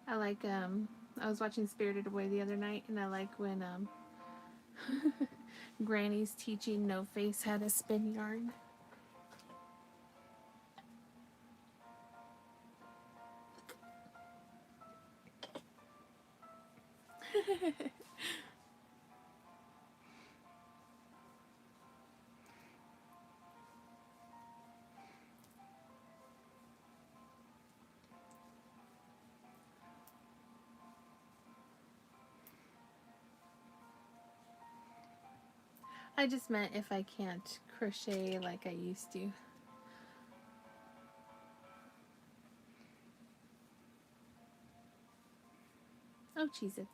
I like I was watching Spirited Away the other night, and I like when Granny's teaching No Face how to spin yarn. I just meant if I can't crochet like I used to. Oh, Cheez-Its.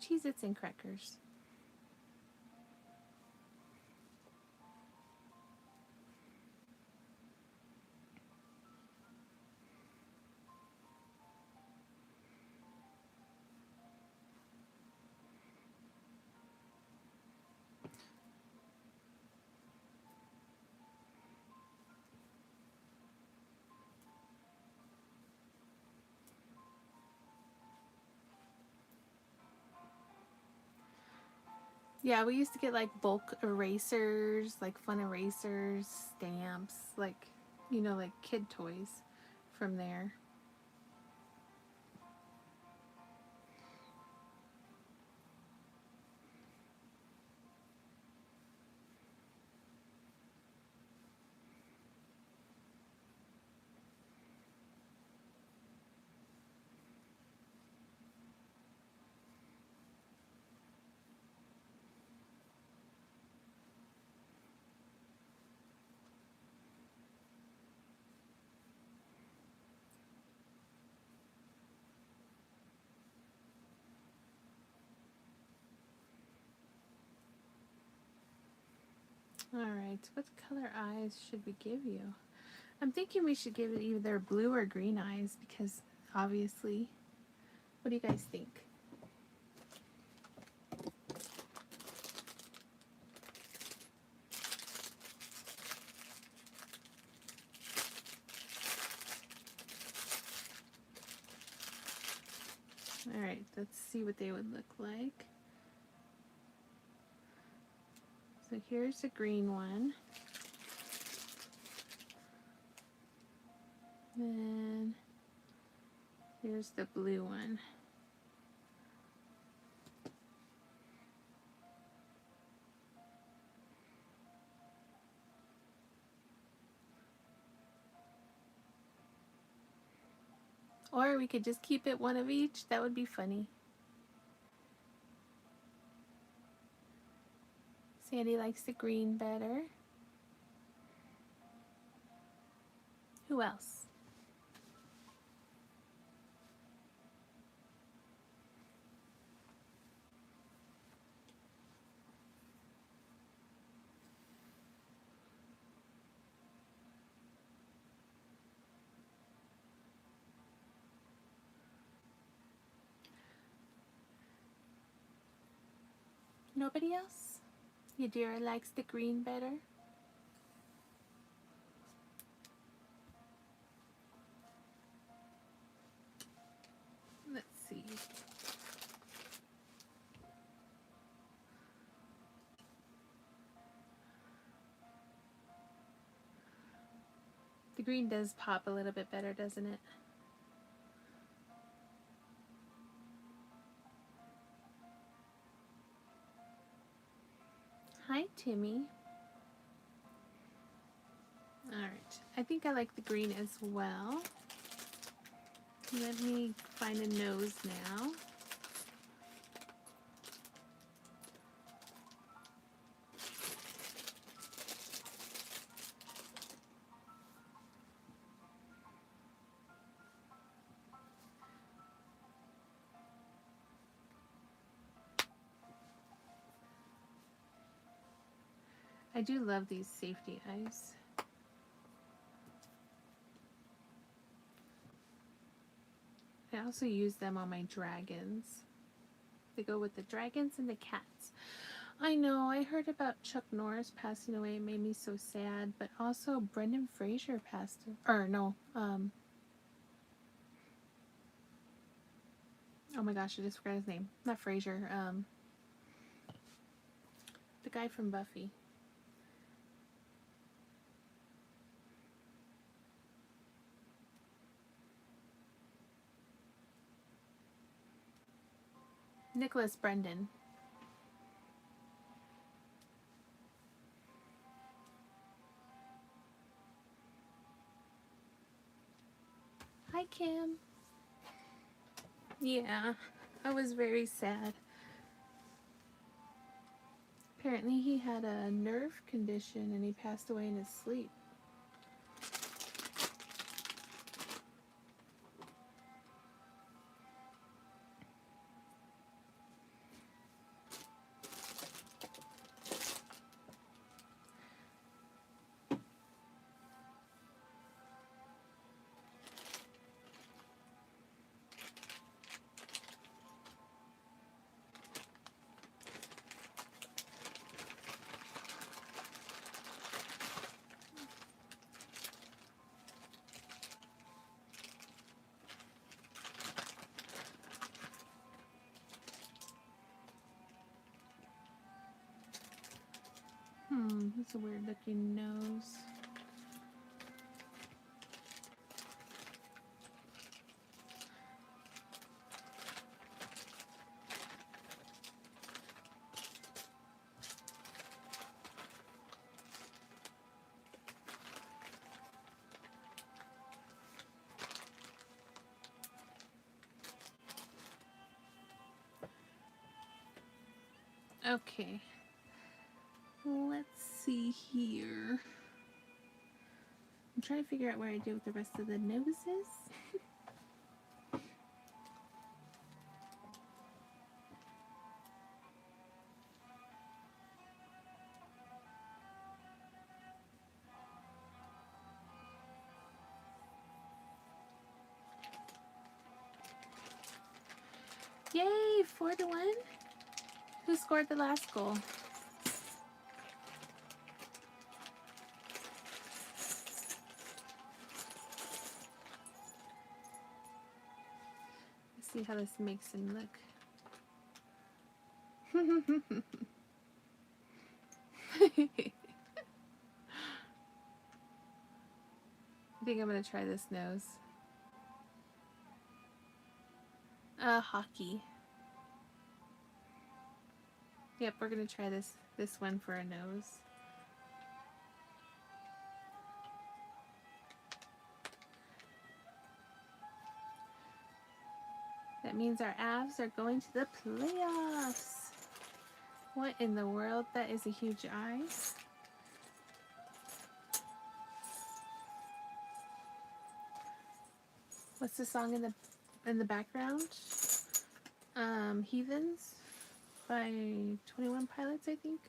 Cheez-Its and crackers. Yeah, we used to get like bulk erasers, like fun erasers, stamps, like, you know, like kid toys from there. Alright, what color eyes should we give you? I'm thinking we should give it either blue or green eyes because obviously. What do you guys think? Alright, let's see what they would look like. So here's a green one. Then here's the blue one. Or we could just keep it one of each. That would be funny. Sandy likes the green better. Who else? Nobody else? Yadira likes the green better. Let's see. The green does pop a little bit better, doesn't it? Hi, Timmy. Alright, I think I like the green as well. Let me find a nose now. I do love these safety eyes. I also use them on my dragons. They go with the dragons and the cats. I know, I heard about Chuck Norris passing away. It made me so sad. But also Brendan Fraser passed, or no, oh my gosh, I just forgot his name. Not Fraser, the guy from Buffy. Nicholas Brendan. Hi, Kim. Yeah, I was very sad. Apparently he had a nerve condition and he passed away in his sleep. It's a weird looking nose. Okay, let's see here. I'm trying to figure out where I do with the rest of the noses. Yay, 4-1. Who scored the last goal? Let's see how this makes him look. I think I'm gonna try this nose. Hockey. Yep, we're gonna try this one for a nose. That means our Avs are going to the playoffs. What in the world? That is a huge eye. What's the song in the background? Heathens by 21 Pilots, I think.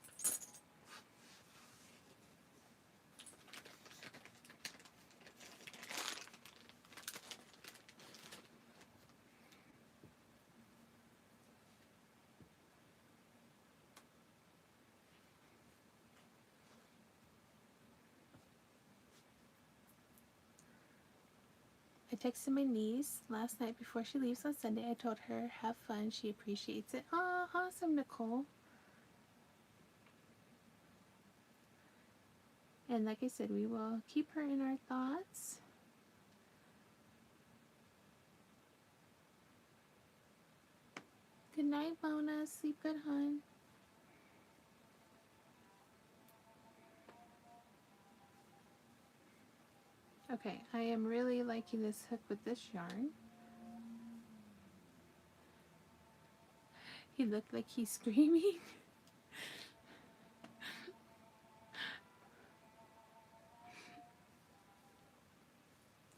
I texted my niece last night before she leaves on Sunday. I told her, have fun. She appreciates it. Oh, awesome, Nicole. And like I said, we will keep her in our thoughts. Good night, Mona. Sleep good, hon. Okay, I am really liking this hook with this yarn. He looked like he's screaming.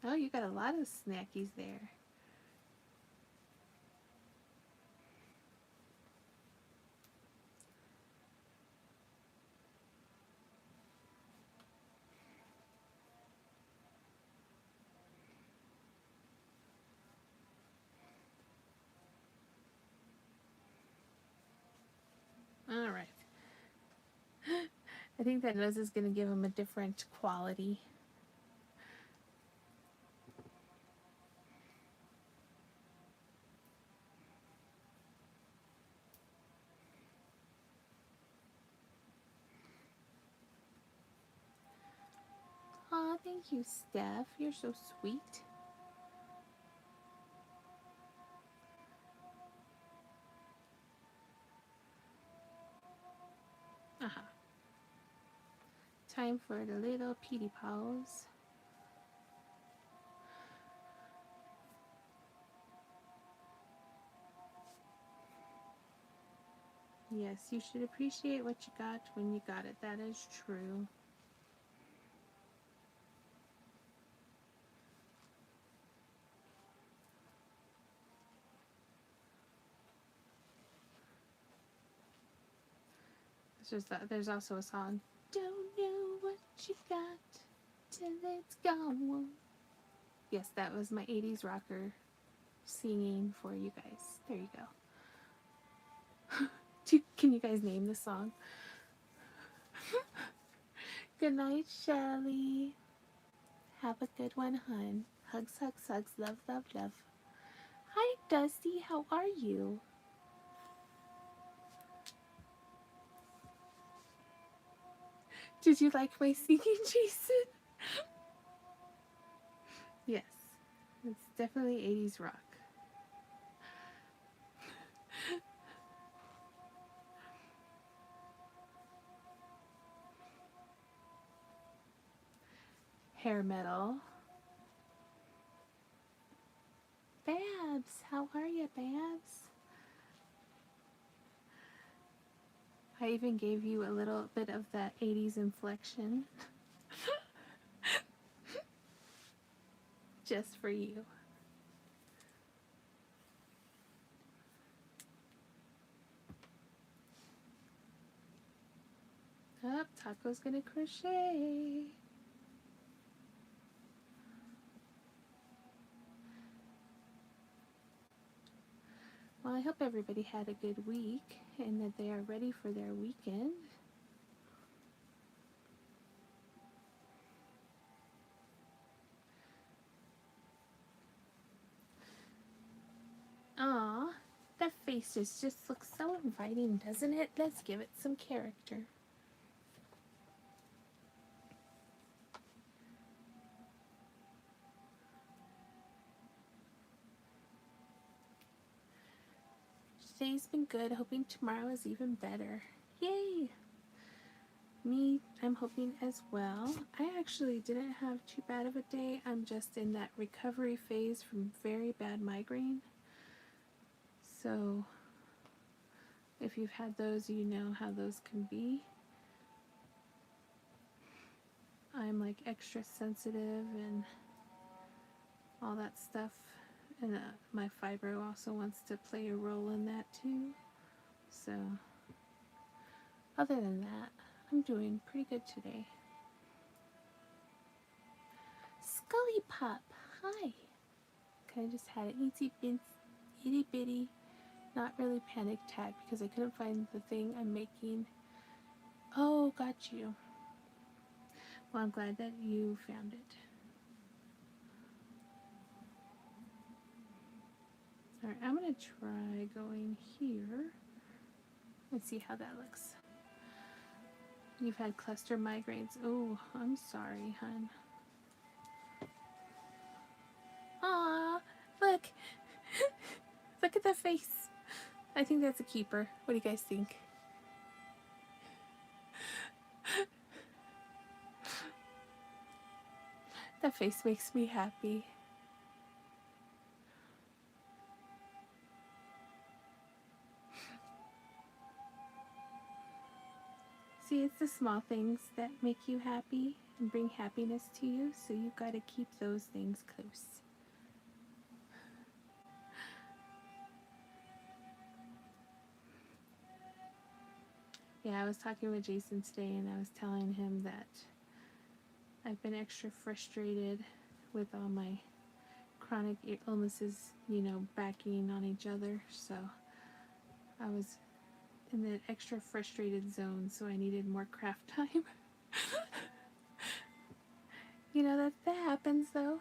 Oh, you got a lot of snackies there. All right. I think that nose is going to give him a different quality. Aw, thank you, Steph. You're so sweet. Uh-huh. Time for the little Petey Paws. Yes, you should appreciate what you got when you got it. That is true. There's also a song. Don't know what you got till it's gone. Yes, that was my 80s rocker singing for you guys. There you go. Can you guys name the song? Good night, Shelly. Have a good one, hun. Hugs, hugs, hugs. Love, love, love. Hi, Dusty. How are you? Did you like my singing, Jason? Yes, it's definitely 80s rock. Hair metal. Babs, how are you, Babs? I even gave you a little bit of that 80s inflection just for you. Up, Taco's gonna crochet. Well, I hope everybody had a good week and that they are ready for their weekend. Aw, that face just looks so inviting, doesn't it? Let's give it some character. Today's been good, hoping tomorrow is even better. Yay! Me, I'm hoping as well. I actually didn't have too bad of a day. I'm just in that recovery phase from very bad migraine. So, if you've had those, you know how those can be. I'm like extra sensitive and all that stuff. And my fibro also wants to play a role in that too. So, other than that, I'm doing pretty good today. Scully Pup, hi. I just had an itty bitty, not really panic attack because I couldn't find the thing I'm making. Oh, got you. Well, I'm glad that you found it. Alright, I'm going to try going here. Let's see how that looks. You've had cluster migraines. Oh, I'm sorry, hon. Aw, look. Look at the face. I think that's a keeper. What do you guys think? That face makes me happy. See, it's the small things that make you happy and bring happiness to you, so you've got to keep those things close. Yeah, I was talking with Jason today and I was telling him that I've been extra frustrated with all my chronic illnesses, you know, backing on each other, so I was in the extra frustrated zone, so I needed more craft time. You know, that happens though.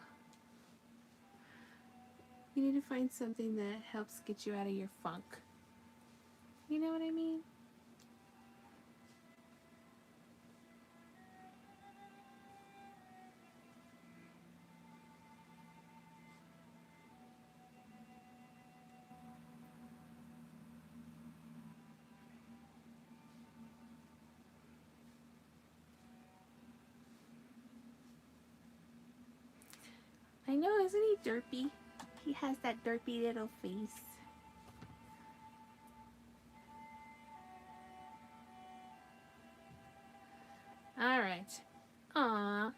You need to find something that helps get you out of your funk. You know what I mean? I know, isn't he derpy? He has that derpy little face. Alright. Aww.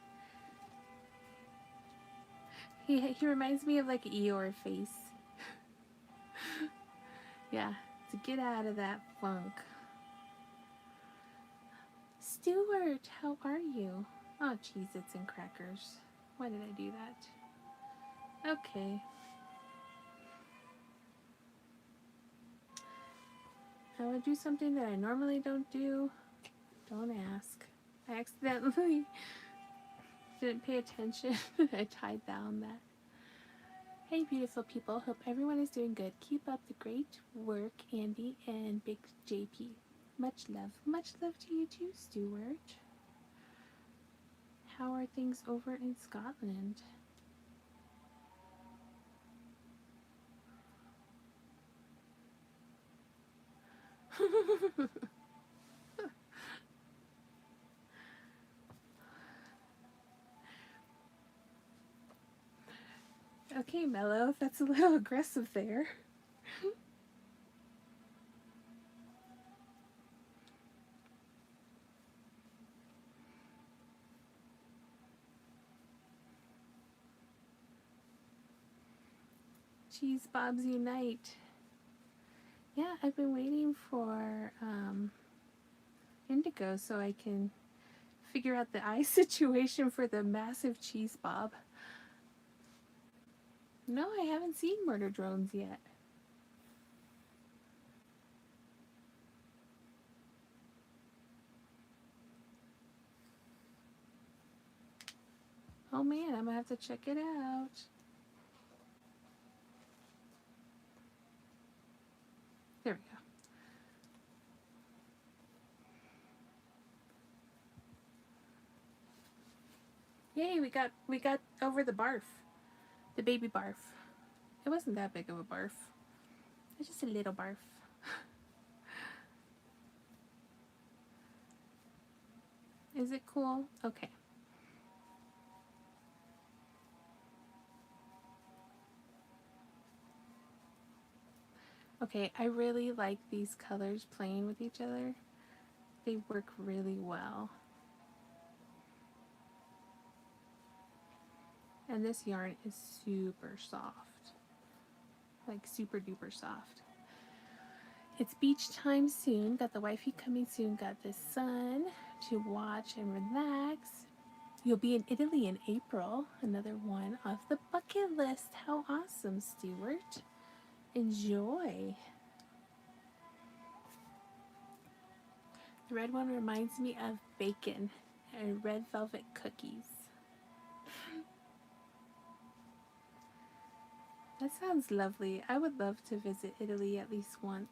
He reminds me of like Eeyore face. Yeah, to get out of that funk. Stuart, how are you? Oh, Cheez-Its and crackers. Why did I do that? Okay. I would do something that I normally don't do. Don't ask. I accidentally didn't pay attention. I tied down that. Hey beautiful people, hope everyone is doing good. Keep up the great work, Andy and Big JP. Much love to you too, Stuart. how are things over in Scotland? Okay, Mello, that's a little aggressive there. Cheese Bobs Unite. Yeah, I've been waiting for Indigo so I can figure out the eye situation for the massive cheese bob. No, I haven't seen Murder Drones yet. Oh man, I'm gonna have to check it out. There we go. Yay, we got over the barf. The baby barf. It wasn't that big of a barf. It's just a little barf. Is it cool? Okay. Okay, I really like these colors playing with each other. They work really well. And this yarn is super soft. Like super duper soft. It's beach time soon. Got the wifey coming soon. Got the sun to watch and relax. You'll be in Italy in April. Another one off the bucket list. How awesome, Stuart. Enjoy. The red one reminds me of bacon and red velvet cookies. That sounds lovely. I would love to visit Italy at least once.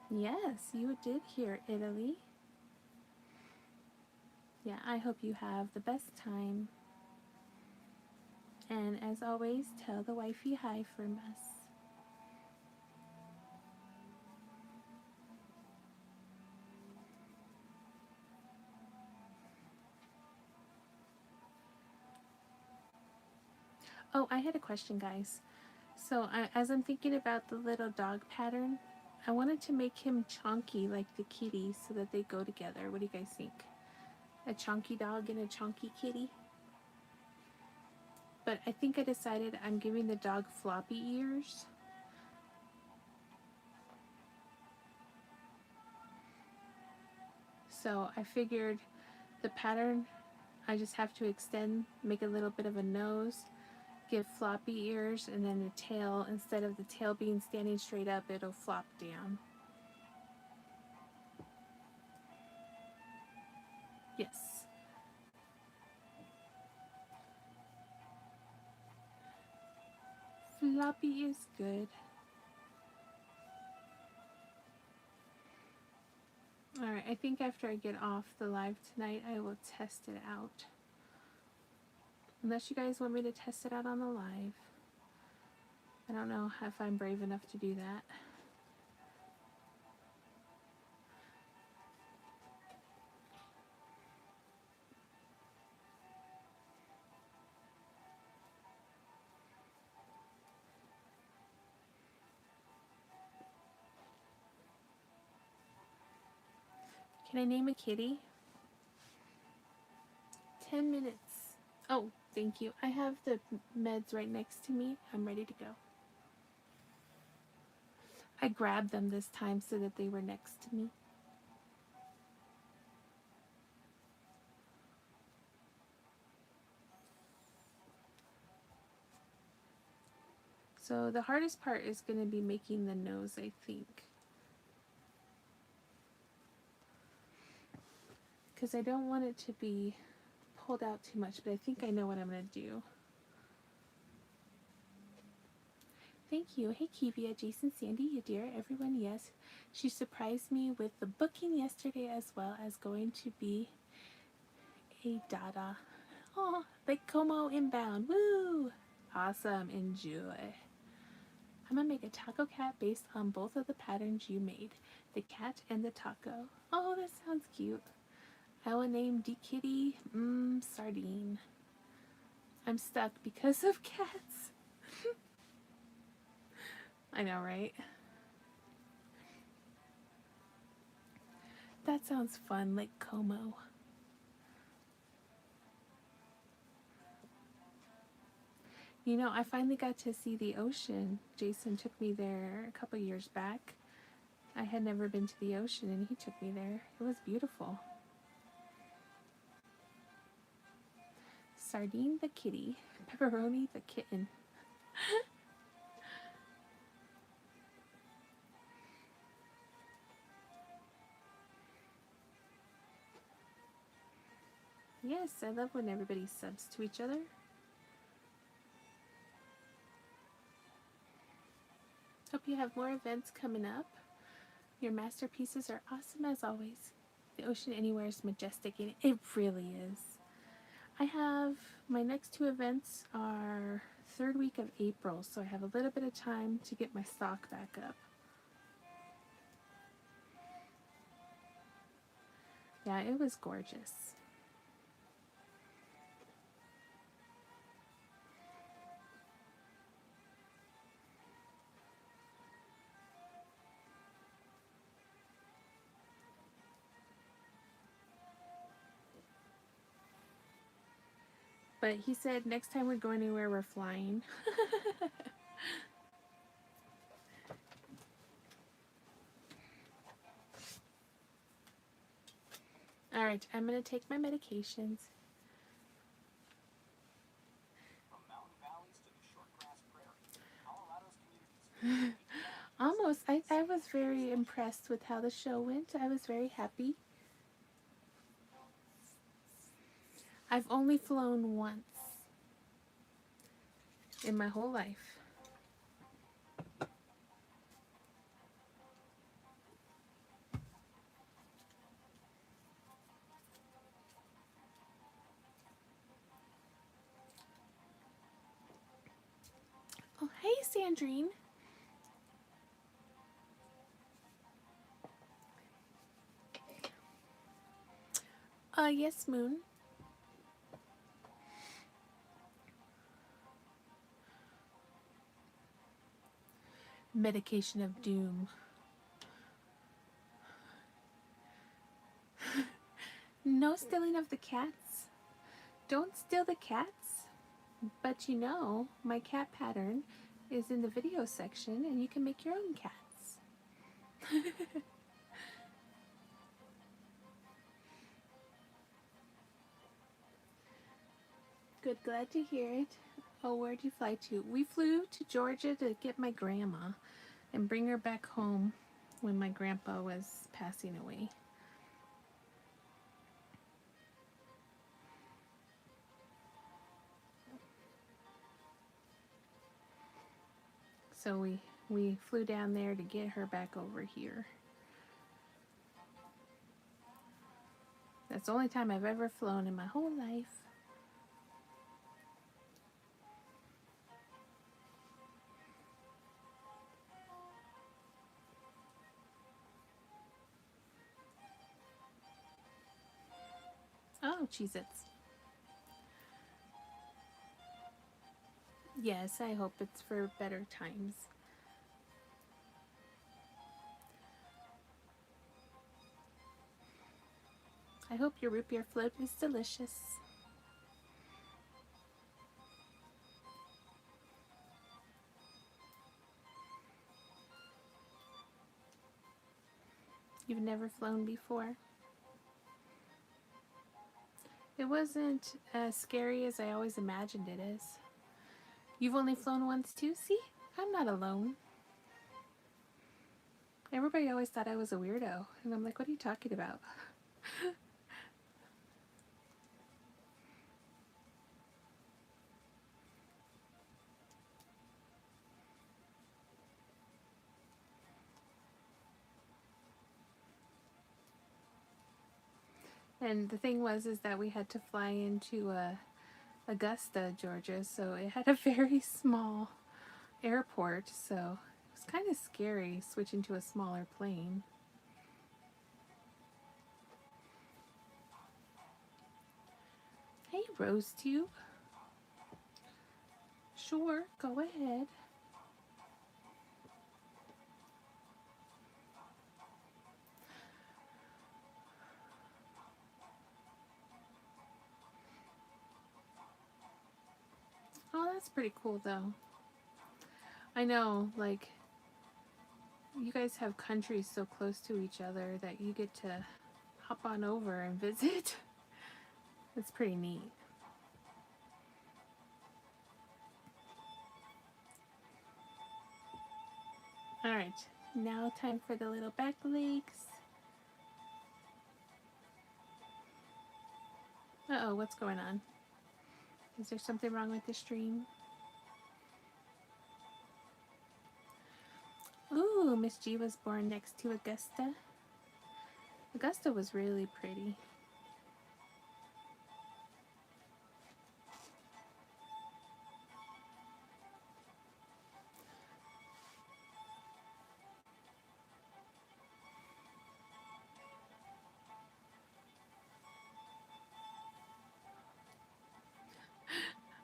Yes, you did hear Italy. Yeah, I hope you have the best time. And as always, tell the wifey hi from us. Oh, I had a question, guys. So as I'm thinking about the little dog pattern, I wanted to make him chunky like the kitty so that they go together. What do you guys think? A chunky dog and a chunky kitty? But I think I decided I'm giving the dog floppy ears. So I figured the pattern, I just have to extend, make a little bit of a nose, give floppy ears, and then the tail, instead of the tail being standing straight up, it'll flop down. Yes. Floppy is good. Alright, I think after I get off the live tonight, I will test it out. Unless you guys want me to test it out on the live. I don't know if I'm brave enough to do that. Can I name a kitty? 10 minutes. Oh, thank you. I have the meds right next to me. I'm ready to go. I grabbed them this time so that they were next to me. So the hardest part is going to be making the nose, I think. because I don't want it to be pulled out too much, but I think I know what I'm going to do. Thank you. Hey, Kivia, Jason, Sandy, Yadira, everyone. Yes, she surprised me with the booking yesterday as well as going to be a Dada. Oh, Lake Como inbound. Woo! Awesome. Enjoy. I'm going to make a taco cat based on both of the patterns you made. The cat and the taco. Oh, that sounds cute. I will name D Kitty Sardine. I'm stuck because of cats. I know, right? That sounds fun, Lake Como. You know, I finally got to see the ocean. Jason took me there a couple years back. I had never been to the ocean and he took me there. It was beautiful. Sardine the kitty, Pepperoni the kitten. Yes, I love when everybody subs to each other. Hope you have more events coming up. Your masterpieces are awesome as always. The ocean anywhere is majestic, and it really is. I have my next 2 events are 3rd week of April, so I have a little bit of time to get my stock back up. Yeah, it was gorgeous. But he said next time we go anywhere, we're flying. All right, I'm going to take my medications. Almost. I was very impressed with how the show went. I was very happy. I've only flown once in my whole life. Oh, hey, Sandrine. Yes, Moon. Medication of doom. No stealing of the cats. Don't steal the cats. But you know, my cat pattern is in the video section and you can make your own cats. Good, glad to hear it. Oh, where'd you fly to? We flew to Georgia to get my grandma and bring her back home when my grandpa was passing away. So we flew down there to get her back over here. That's the only time I've ever flown in my whole life. Oh, Cheez-Its. Yes, I hope it's for better times. I hope your root beer float is delicious. You've never flown before? It wasn't as scary as I always imagined it is. You've only flown once too? See? I'm not alone. Everybody always thought I was a weirdo. And I'm like, what are you talking about? And the thing was is that we had to fly into Augusta, Georgia, so it had a very small airport, so it was kind of scary switching to a smaller plane. Hey, Rose Tube. Sure, go ahead. Oh, that's pretty cool though. I know, like, you guys have countries so close to each other that you get to hop on over and visit. It's pretty neat. Alright, now time for the little back legs. Uh-oh, what's going on? Is there something wrong with the stream? Ooh, Miss G was born next to Augusta. Augusta was really pretty.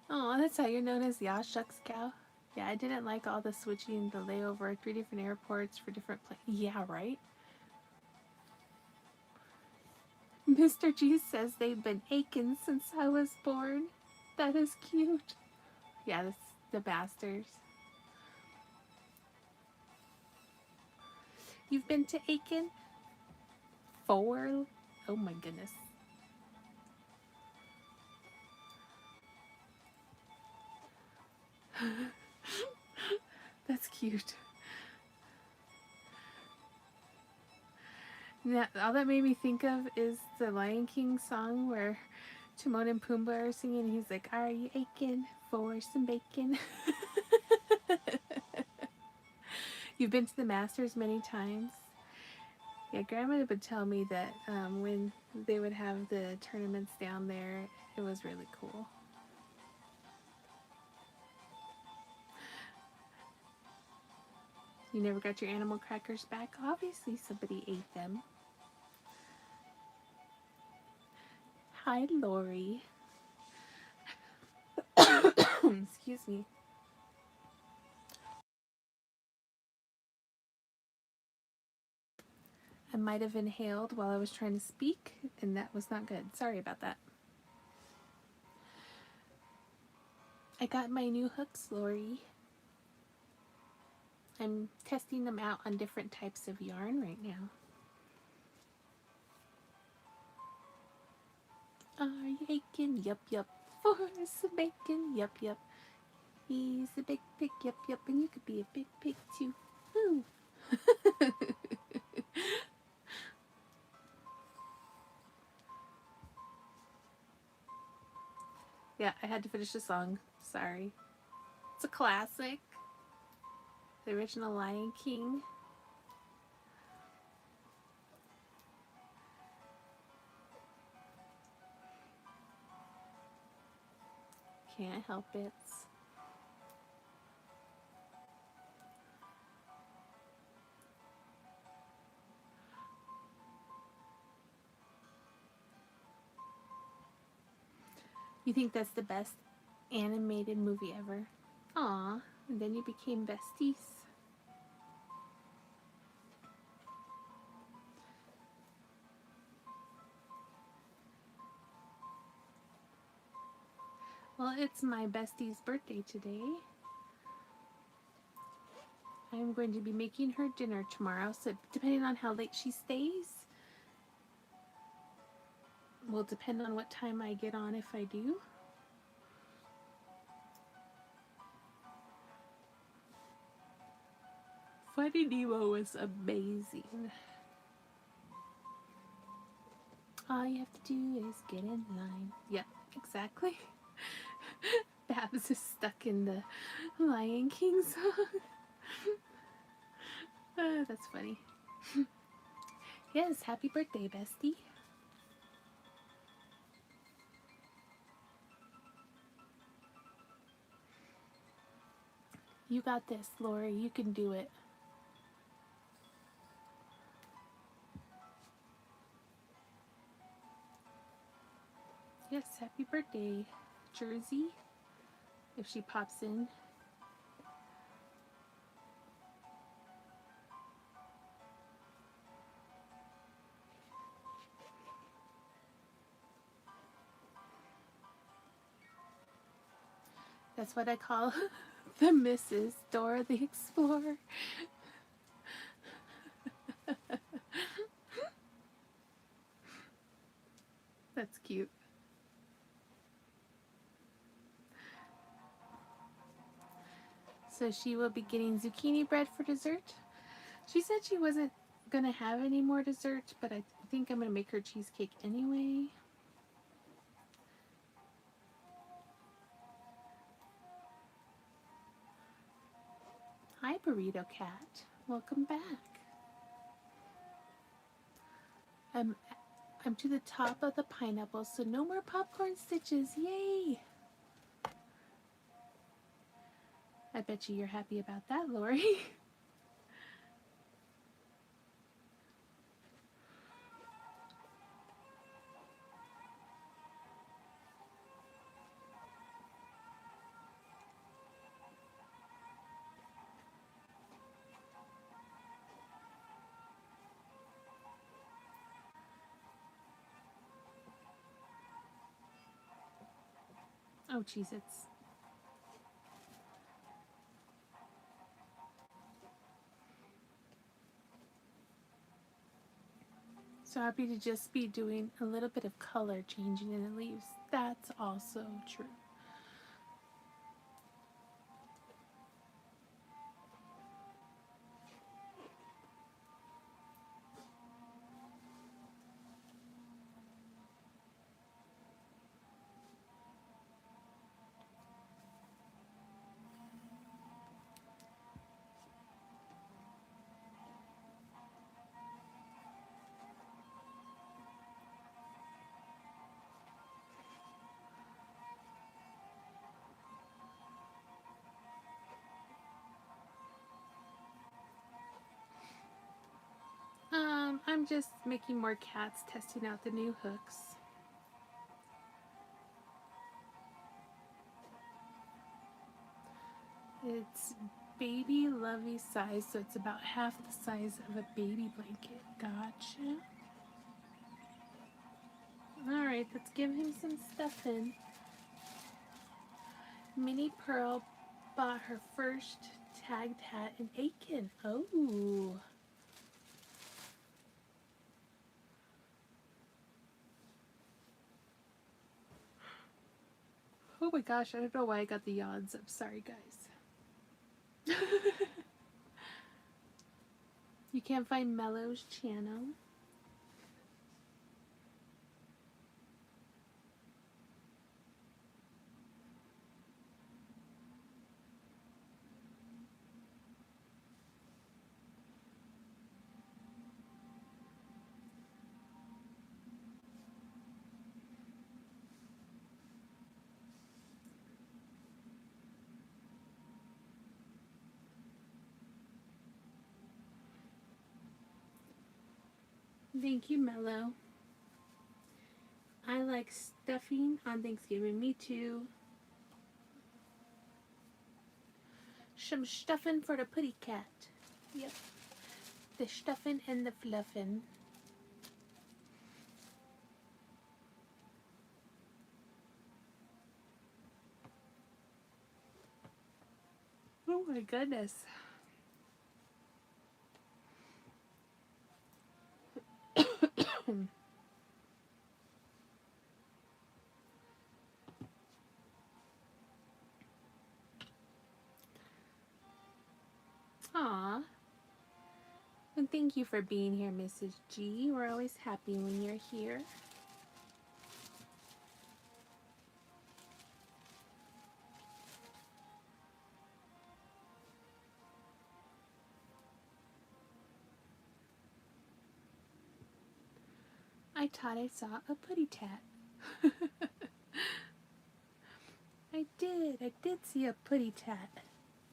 Oh, that's how you're known as the Aw Shucks Cow? Yeah, I didn't like all the switching, the layover, 3 different airports for different planes. Yeah, right? Mr. G says they've been aching since I was born. That is cute. Yeah, that's the Masters. You've been to Aiken? 4? Oh my goodness. That's cute. Now, all that made me think of is the Lion King song where Timon and Pumbaa are singing. And he's like, "Are you aching for some bacon?" You've been to the Masters many times. Yeah, Grandma would tell me that when they would have the tournaments down there, it was really cool. You never got your animal crackers back? Obviously, somebody ate them. Hi, Lori. Excuse me. I might have inhaled while I was trying to speak, and that was not good. Sorry about that. I got my new hooks, Lori. I'm testing them out on different types of yarn right now. Are you aching? Yup, yup. For some bacon? Yup, yup. He's a big pig, yup, yup. And you could be a big pig too. Woo! Yeah, I had to finish the song. Sorry. It's a classic. The original Lion King. Can't help it. You think that's the best animated movie ever? Aw, and then you became besties. Well, it's my bestie's birthday today. I'm going to be making her dinner tomorrow, so depending on how late she stays, will depend on what time I get on if I do. Finding Nemo was amazing. All you have to do is get in line. Yep, exactly. Babs is stuck in the Lion King song. That's funny. Yes, happy birthday, bestie. You got this, Lori. You can do it. Yes, happy birthday, Jersey, if she pops in. That's what I call the Mrs. Dora the Explorer. That's cute. So she will be getting zucchini bread for dessert. She said she wasn't going to have any more dessert, but I think I'm going to make her cheesecake anyway. Hi, Burrito Cat. Welcome back. I'm to the top of the pineapple, so no more popcorn stitches. Yay! I bet you're happy about that, Lori. Oh, Cheez-Its. So happy to just be doing a little bit of color changing in the leaves. That's also true. I'm just making more cats, testing out the new hooks. It's baby lovey size, so it's about half the size of a baby blanket. Gotcha. Alright, let's give him some stuffing. Minnie Pearl bought her first tagged hat in Aiken. Oh. Oh my gosh, I don't know why I got the yawns. I'm sorry, guys. You can't find Mello's channel. Thank you, Mello. I like stuffing on Thanksgiving. Me too. Some stuffing for the putty cat. Yep. The stuffing and the fluffing. Oh my goodness. Aw. And thank you for being here, Mrs. G. We're always happy when you're here. I thought I saw a putty tat. I did see a putty tat.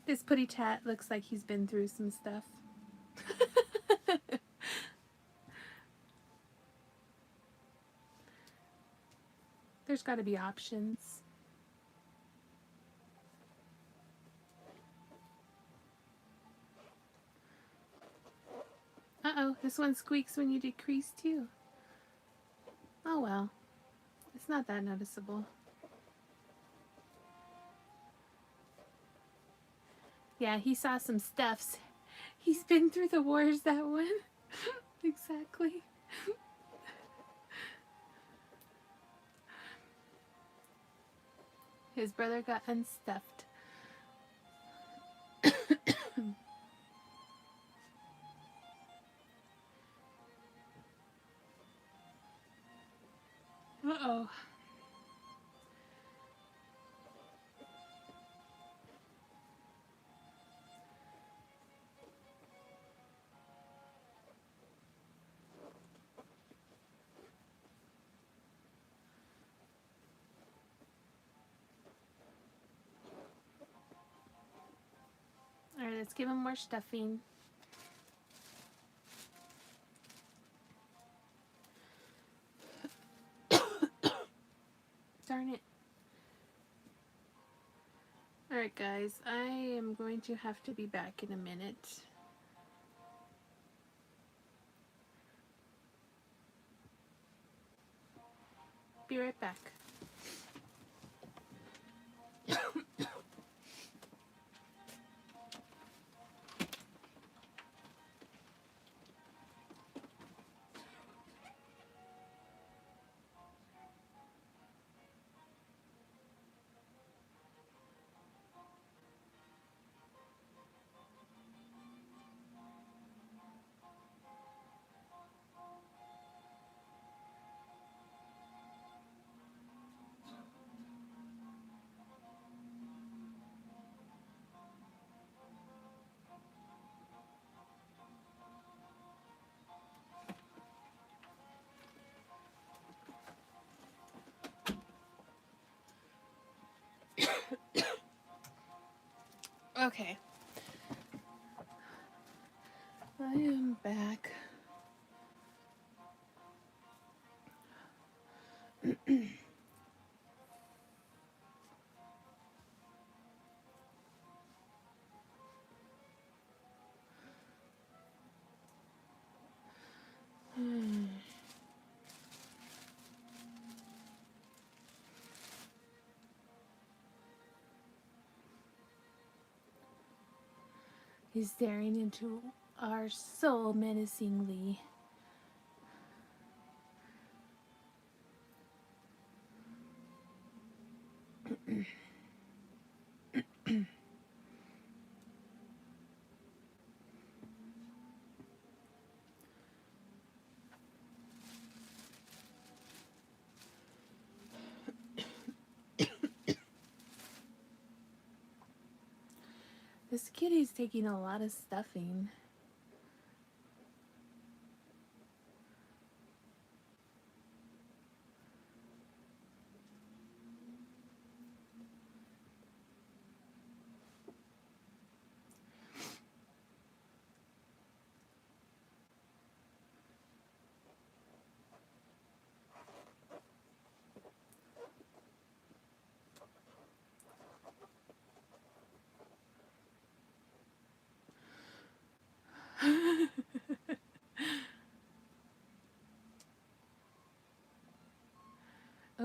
This putty tat looks like he's been through some stuff. There's got to be options. Uh-oh, this one squeaks when you decrease too. Oh well, it's not that noticeable. Yeah, he saw some stuffs. He's been through the wars, that one. Exactly. His brother got unstuffed. Uh-oh. Alright, let's give him more stuffing. Darn it. Alright guys, I am going to have to be back in a minute. Be right back. Okay. I am back. He's staring into our soul menacingly. This kitty's taking a lot of stuffing.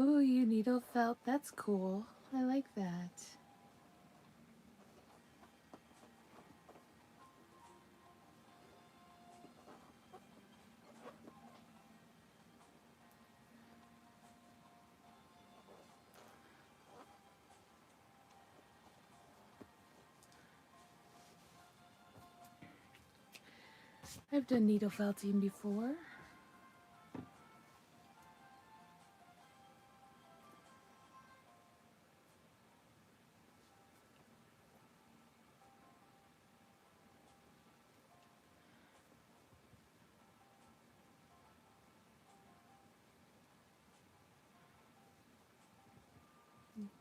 Oh, you needle felt. That's cool. I like that. I've done needle felting before.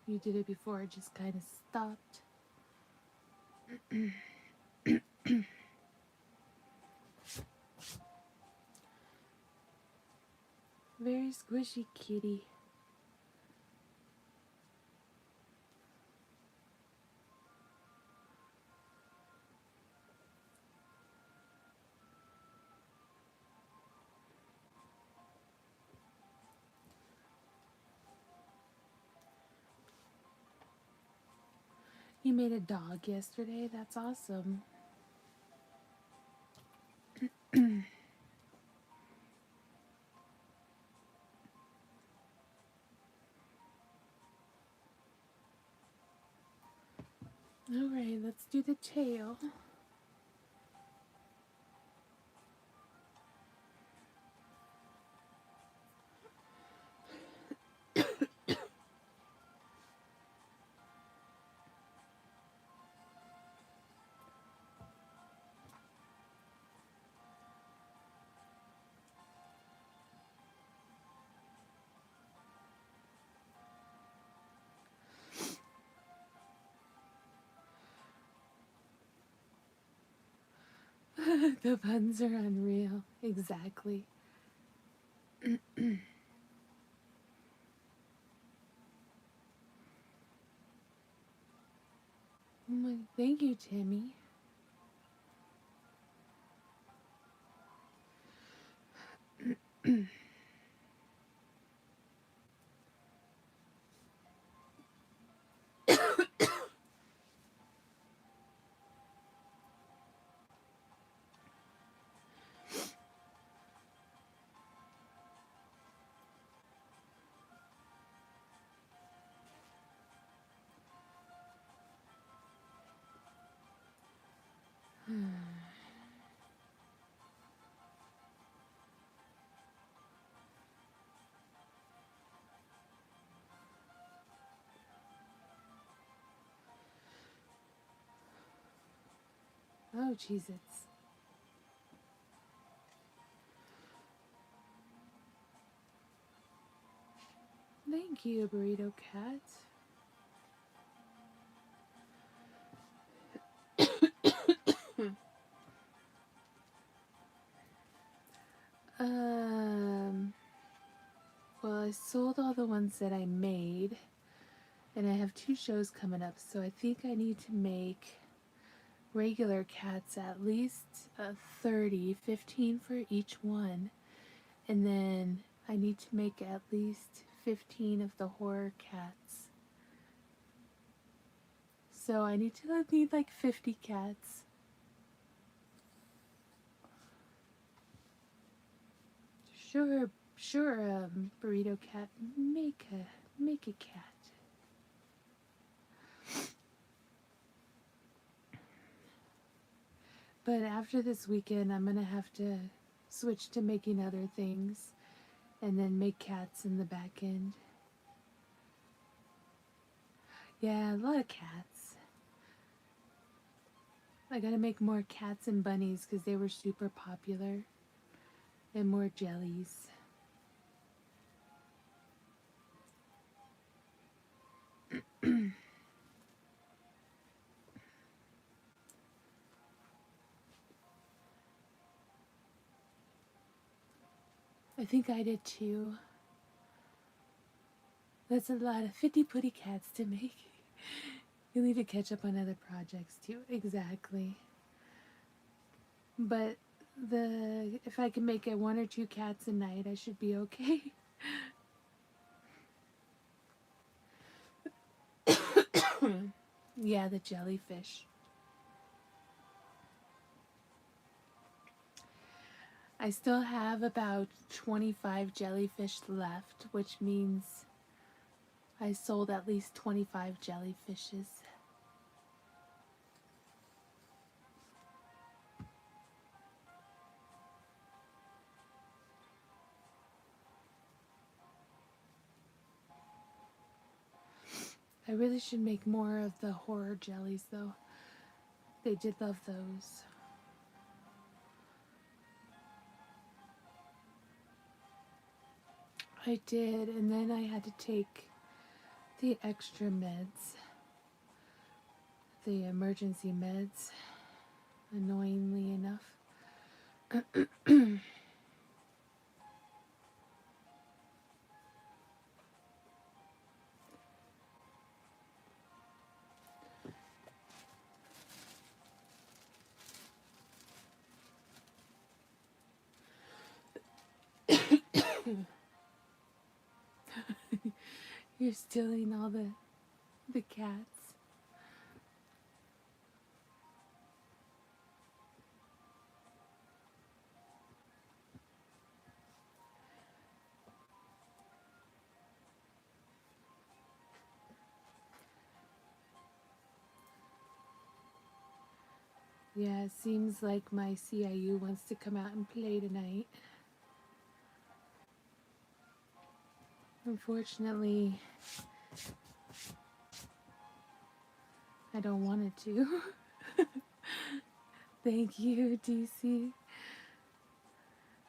You did it before, it just kind of stopped. Very squishy kitty. You made a dog yesterday? That's awesome. Alright, let's do the tail. The puns are unreal. Exactly. Thank you, Timmy. Oh, Cheez-Its. Thank you, Burrito Cat. um, well, I sold all the ones that I made, and I have 2 shows coming up, so I think I need to make regular cats at least 30, 15 for each one, and then I need to make at least 15 of the horror cats. So I need like 50 cats. Sure, sure, Burrito Cat, make a cat. But after this weekend, I'm gonna have to switch to making other things, and then make cats in the back end. Yeah, a lot of cats. I gotta make more cats and bunnies because they were super popular, and more jellies. I think I did too. That's a lot of 50 putty cats to make. You'll need to catch up on other projects too. Exactly. But if I can make it 1 or 2 cats a night, I should be okay. Yeah, the jellyfish. I still have about 25 jellyfish left, which means I sold at least 25 jellyfishes. I really should make more of the horror jellies though. They did love those. I did, and then I had to take the extra meds. the emergency meds, annoyingly enough. You're stealing all the cats. Yeah, it seems like my CIU wants to come out and play tonight. Unfortunately, I don't want it to. Thank you, DC.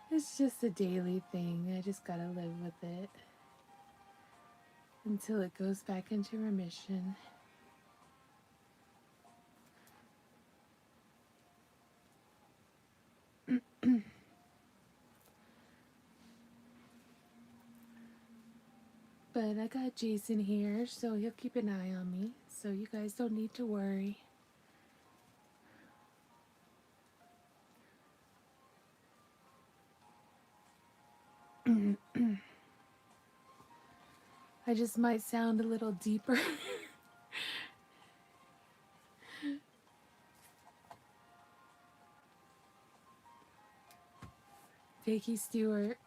It's just a daily thing. I just gotta live with it until it goes back into remission. But I got Jason here, so he'll keep an eye on me, so you guys don't need to worry. I just might sound a little deeper. Vicky Stewart.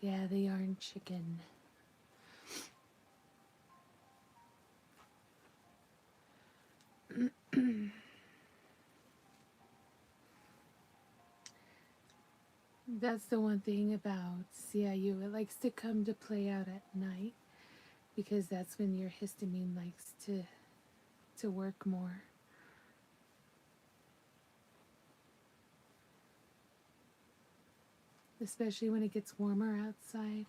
Yeah, the yarn chicken. That's the one thing about CIU. It likes to come to play out at night because that's when your histamine likes to work more. Especially when it gets warmer outside.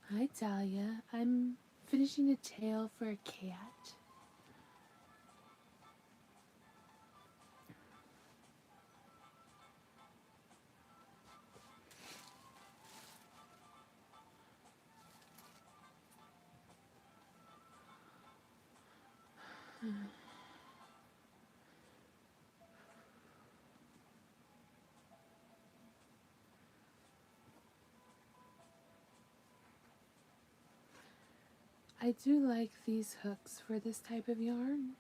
Hi, Talia. I'm finishing a tail for a cat. I do like these hooks for this type of yarn.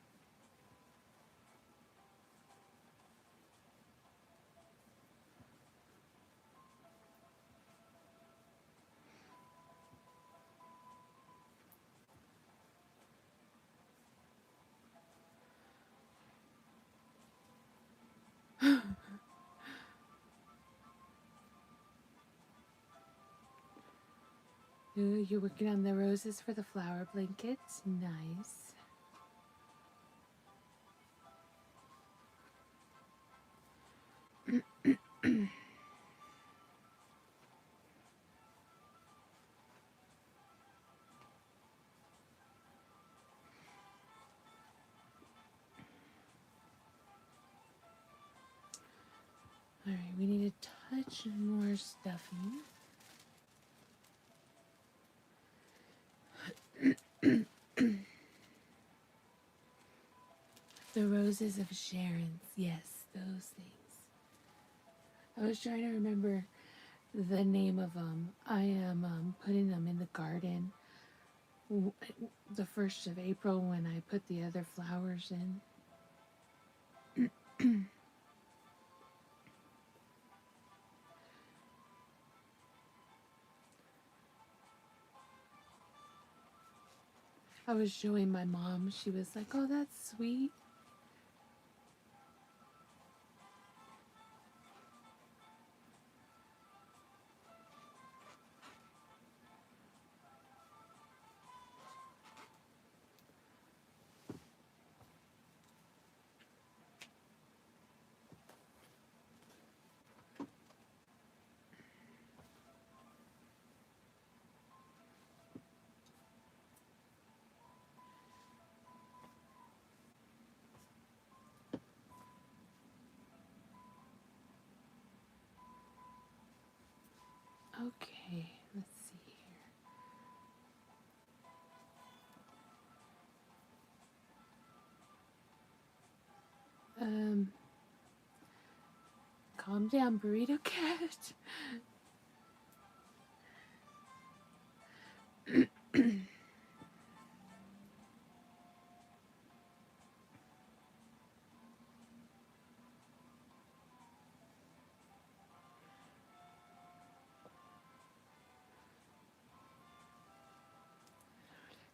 Ooh, you're working on the roses for the flower blankets. Nice. Alright, we need a touch more stuffing. The roses of Sharon's. Yes, those things. I was trying to remember the name of them. I am putting them in the garden the 1st of April when I put the other flowers in. I was showing my mom. She was like, oh, that's sweet. Okay, let's see here. Calm down, burrito cat.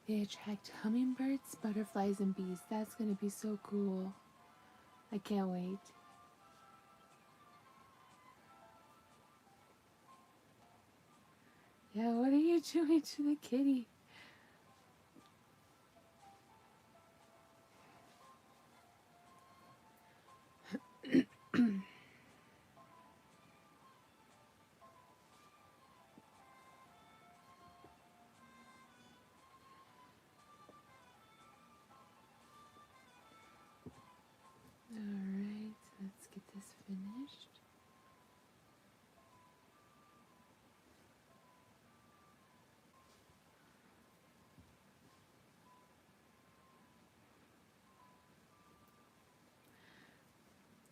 They attract hummingbirds, butterflies, and bees. That's going to be so cool. I can't wait. Yeah, what are you doing to the kitty? Alright, let's get this finished.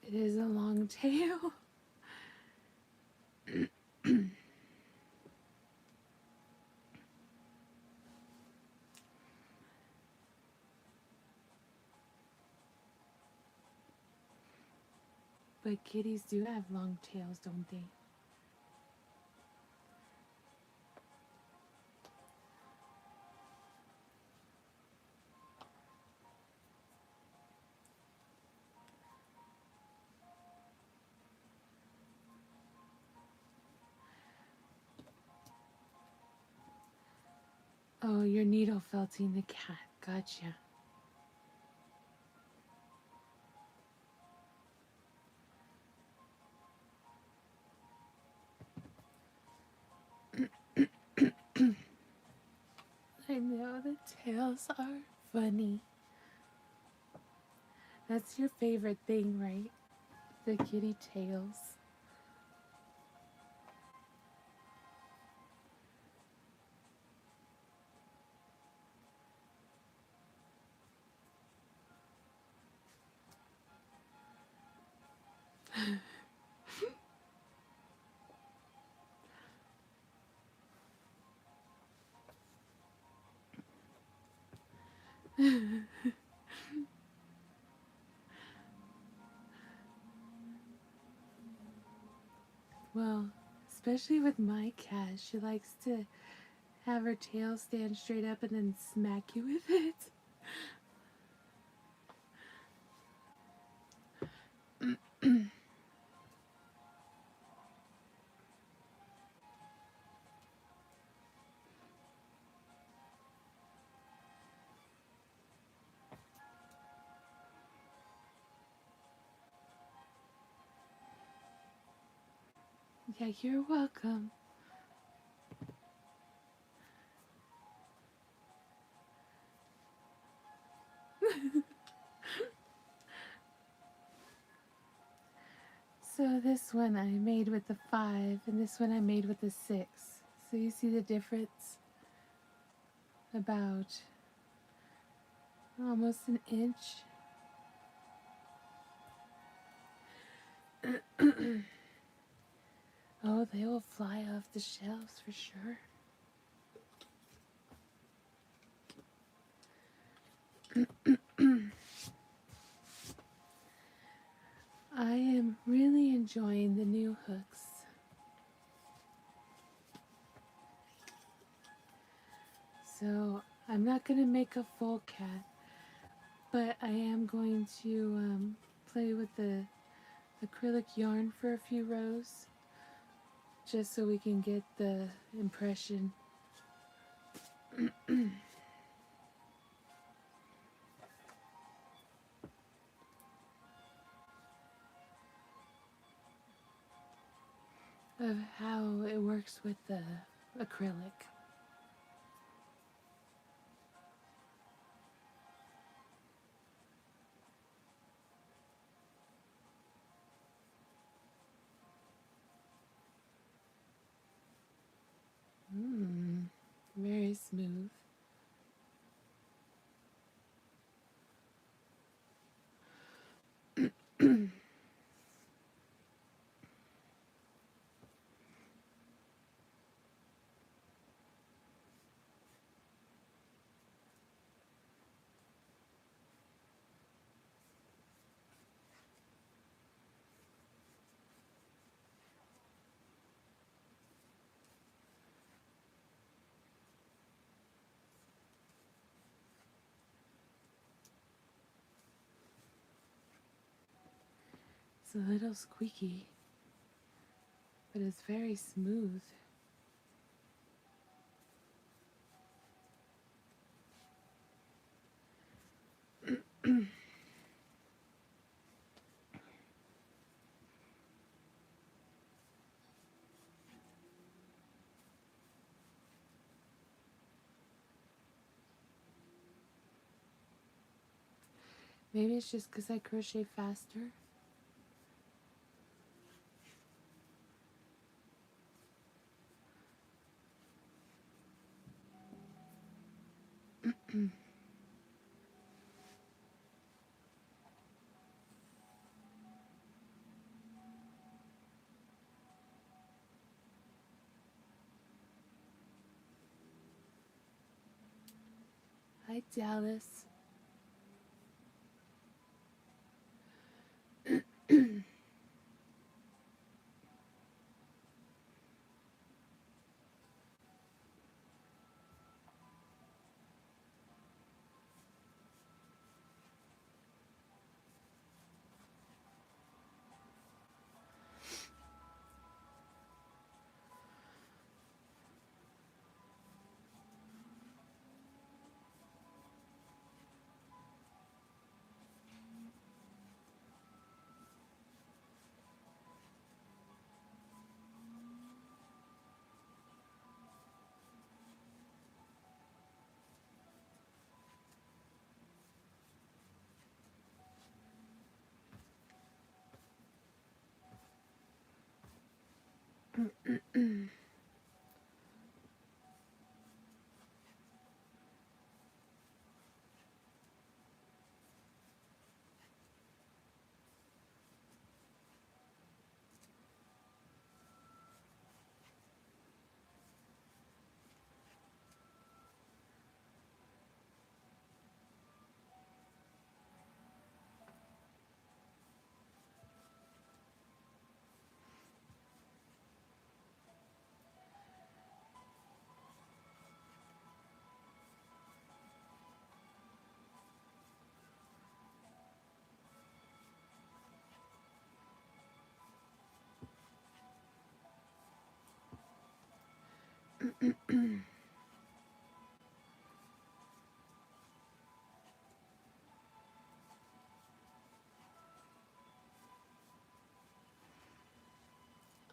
It is a long tail. But kitties do have long tails, don't they? Oh, you're needle felting the cat. Gotcha. I know the tails are funny. That's your favorite thing, right? The kitty tails. Well, especially with my cat, she likes to have her tail stand straight up and then smack you with it. Yeah, you're welcome. So this one I made with the 5 and this one I made with the 6. So you see the difference? About almost an inch. Oh, they will fly off the shelves for sure. I am really enjoying the new hooks. So I'm not going to make a full cat, but I am going to play with the acrylic yarn for a few rows, just so we can get the impression. Of how it works with the acrylic. very smooth. It's a little squeaky, but it's very smooth. Maybe it's just because I crochet faster. Hi, Dallas.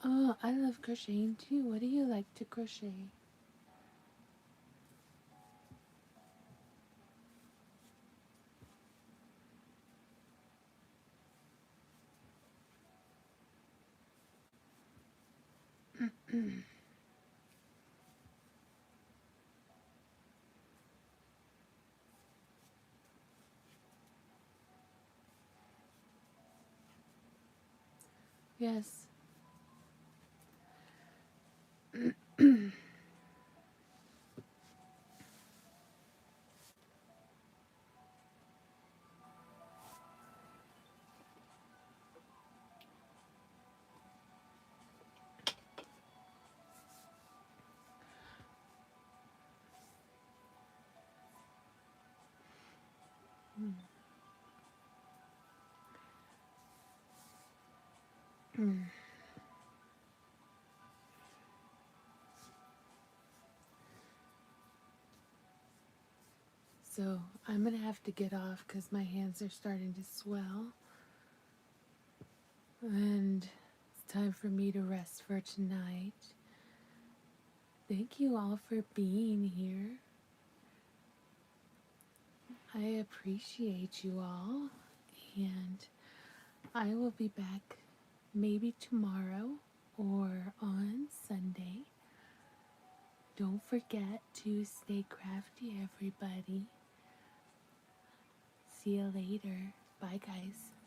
Oh, I love crocheting too. What do you like to crochet? Yes. So I'm gonna have to get off because my hands are starting to swell, and it's time for me to rest for tonight. Thank you all for being here. I appreciate you all, and I will be back maybe tomorrow or on Sunday Don't forget to stay crafty, everybody. See you later. Bye, guys.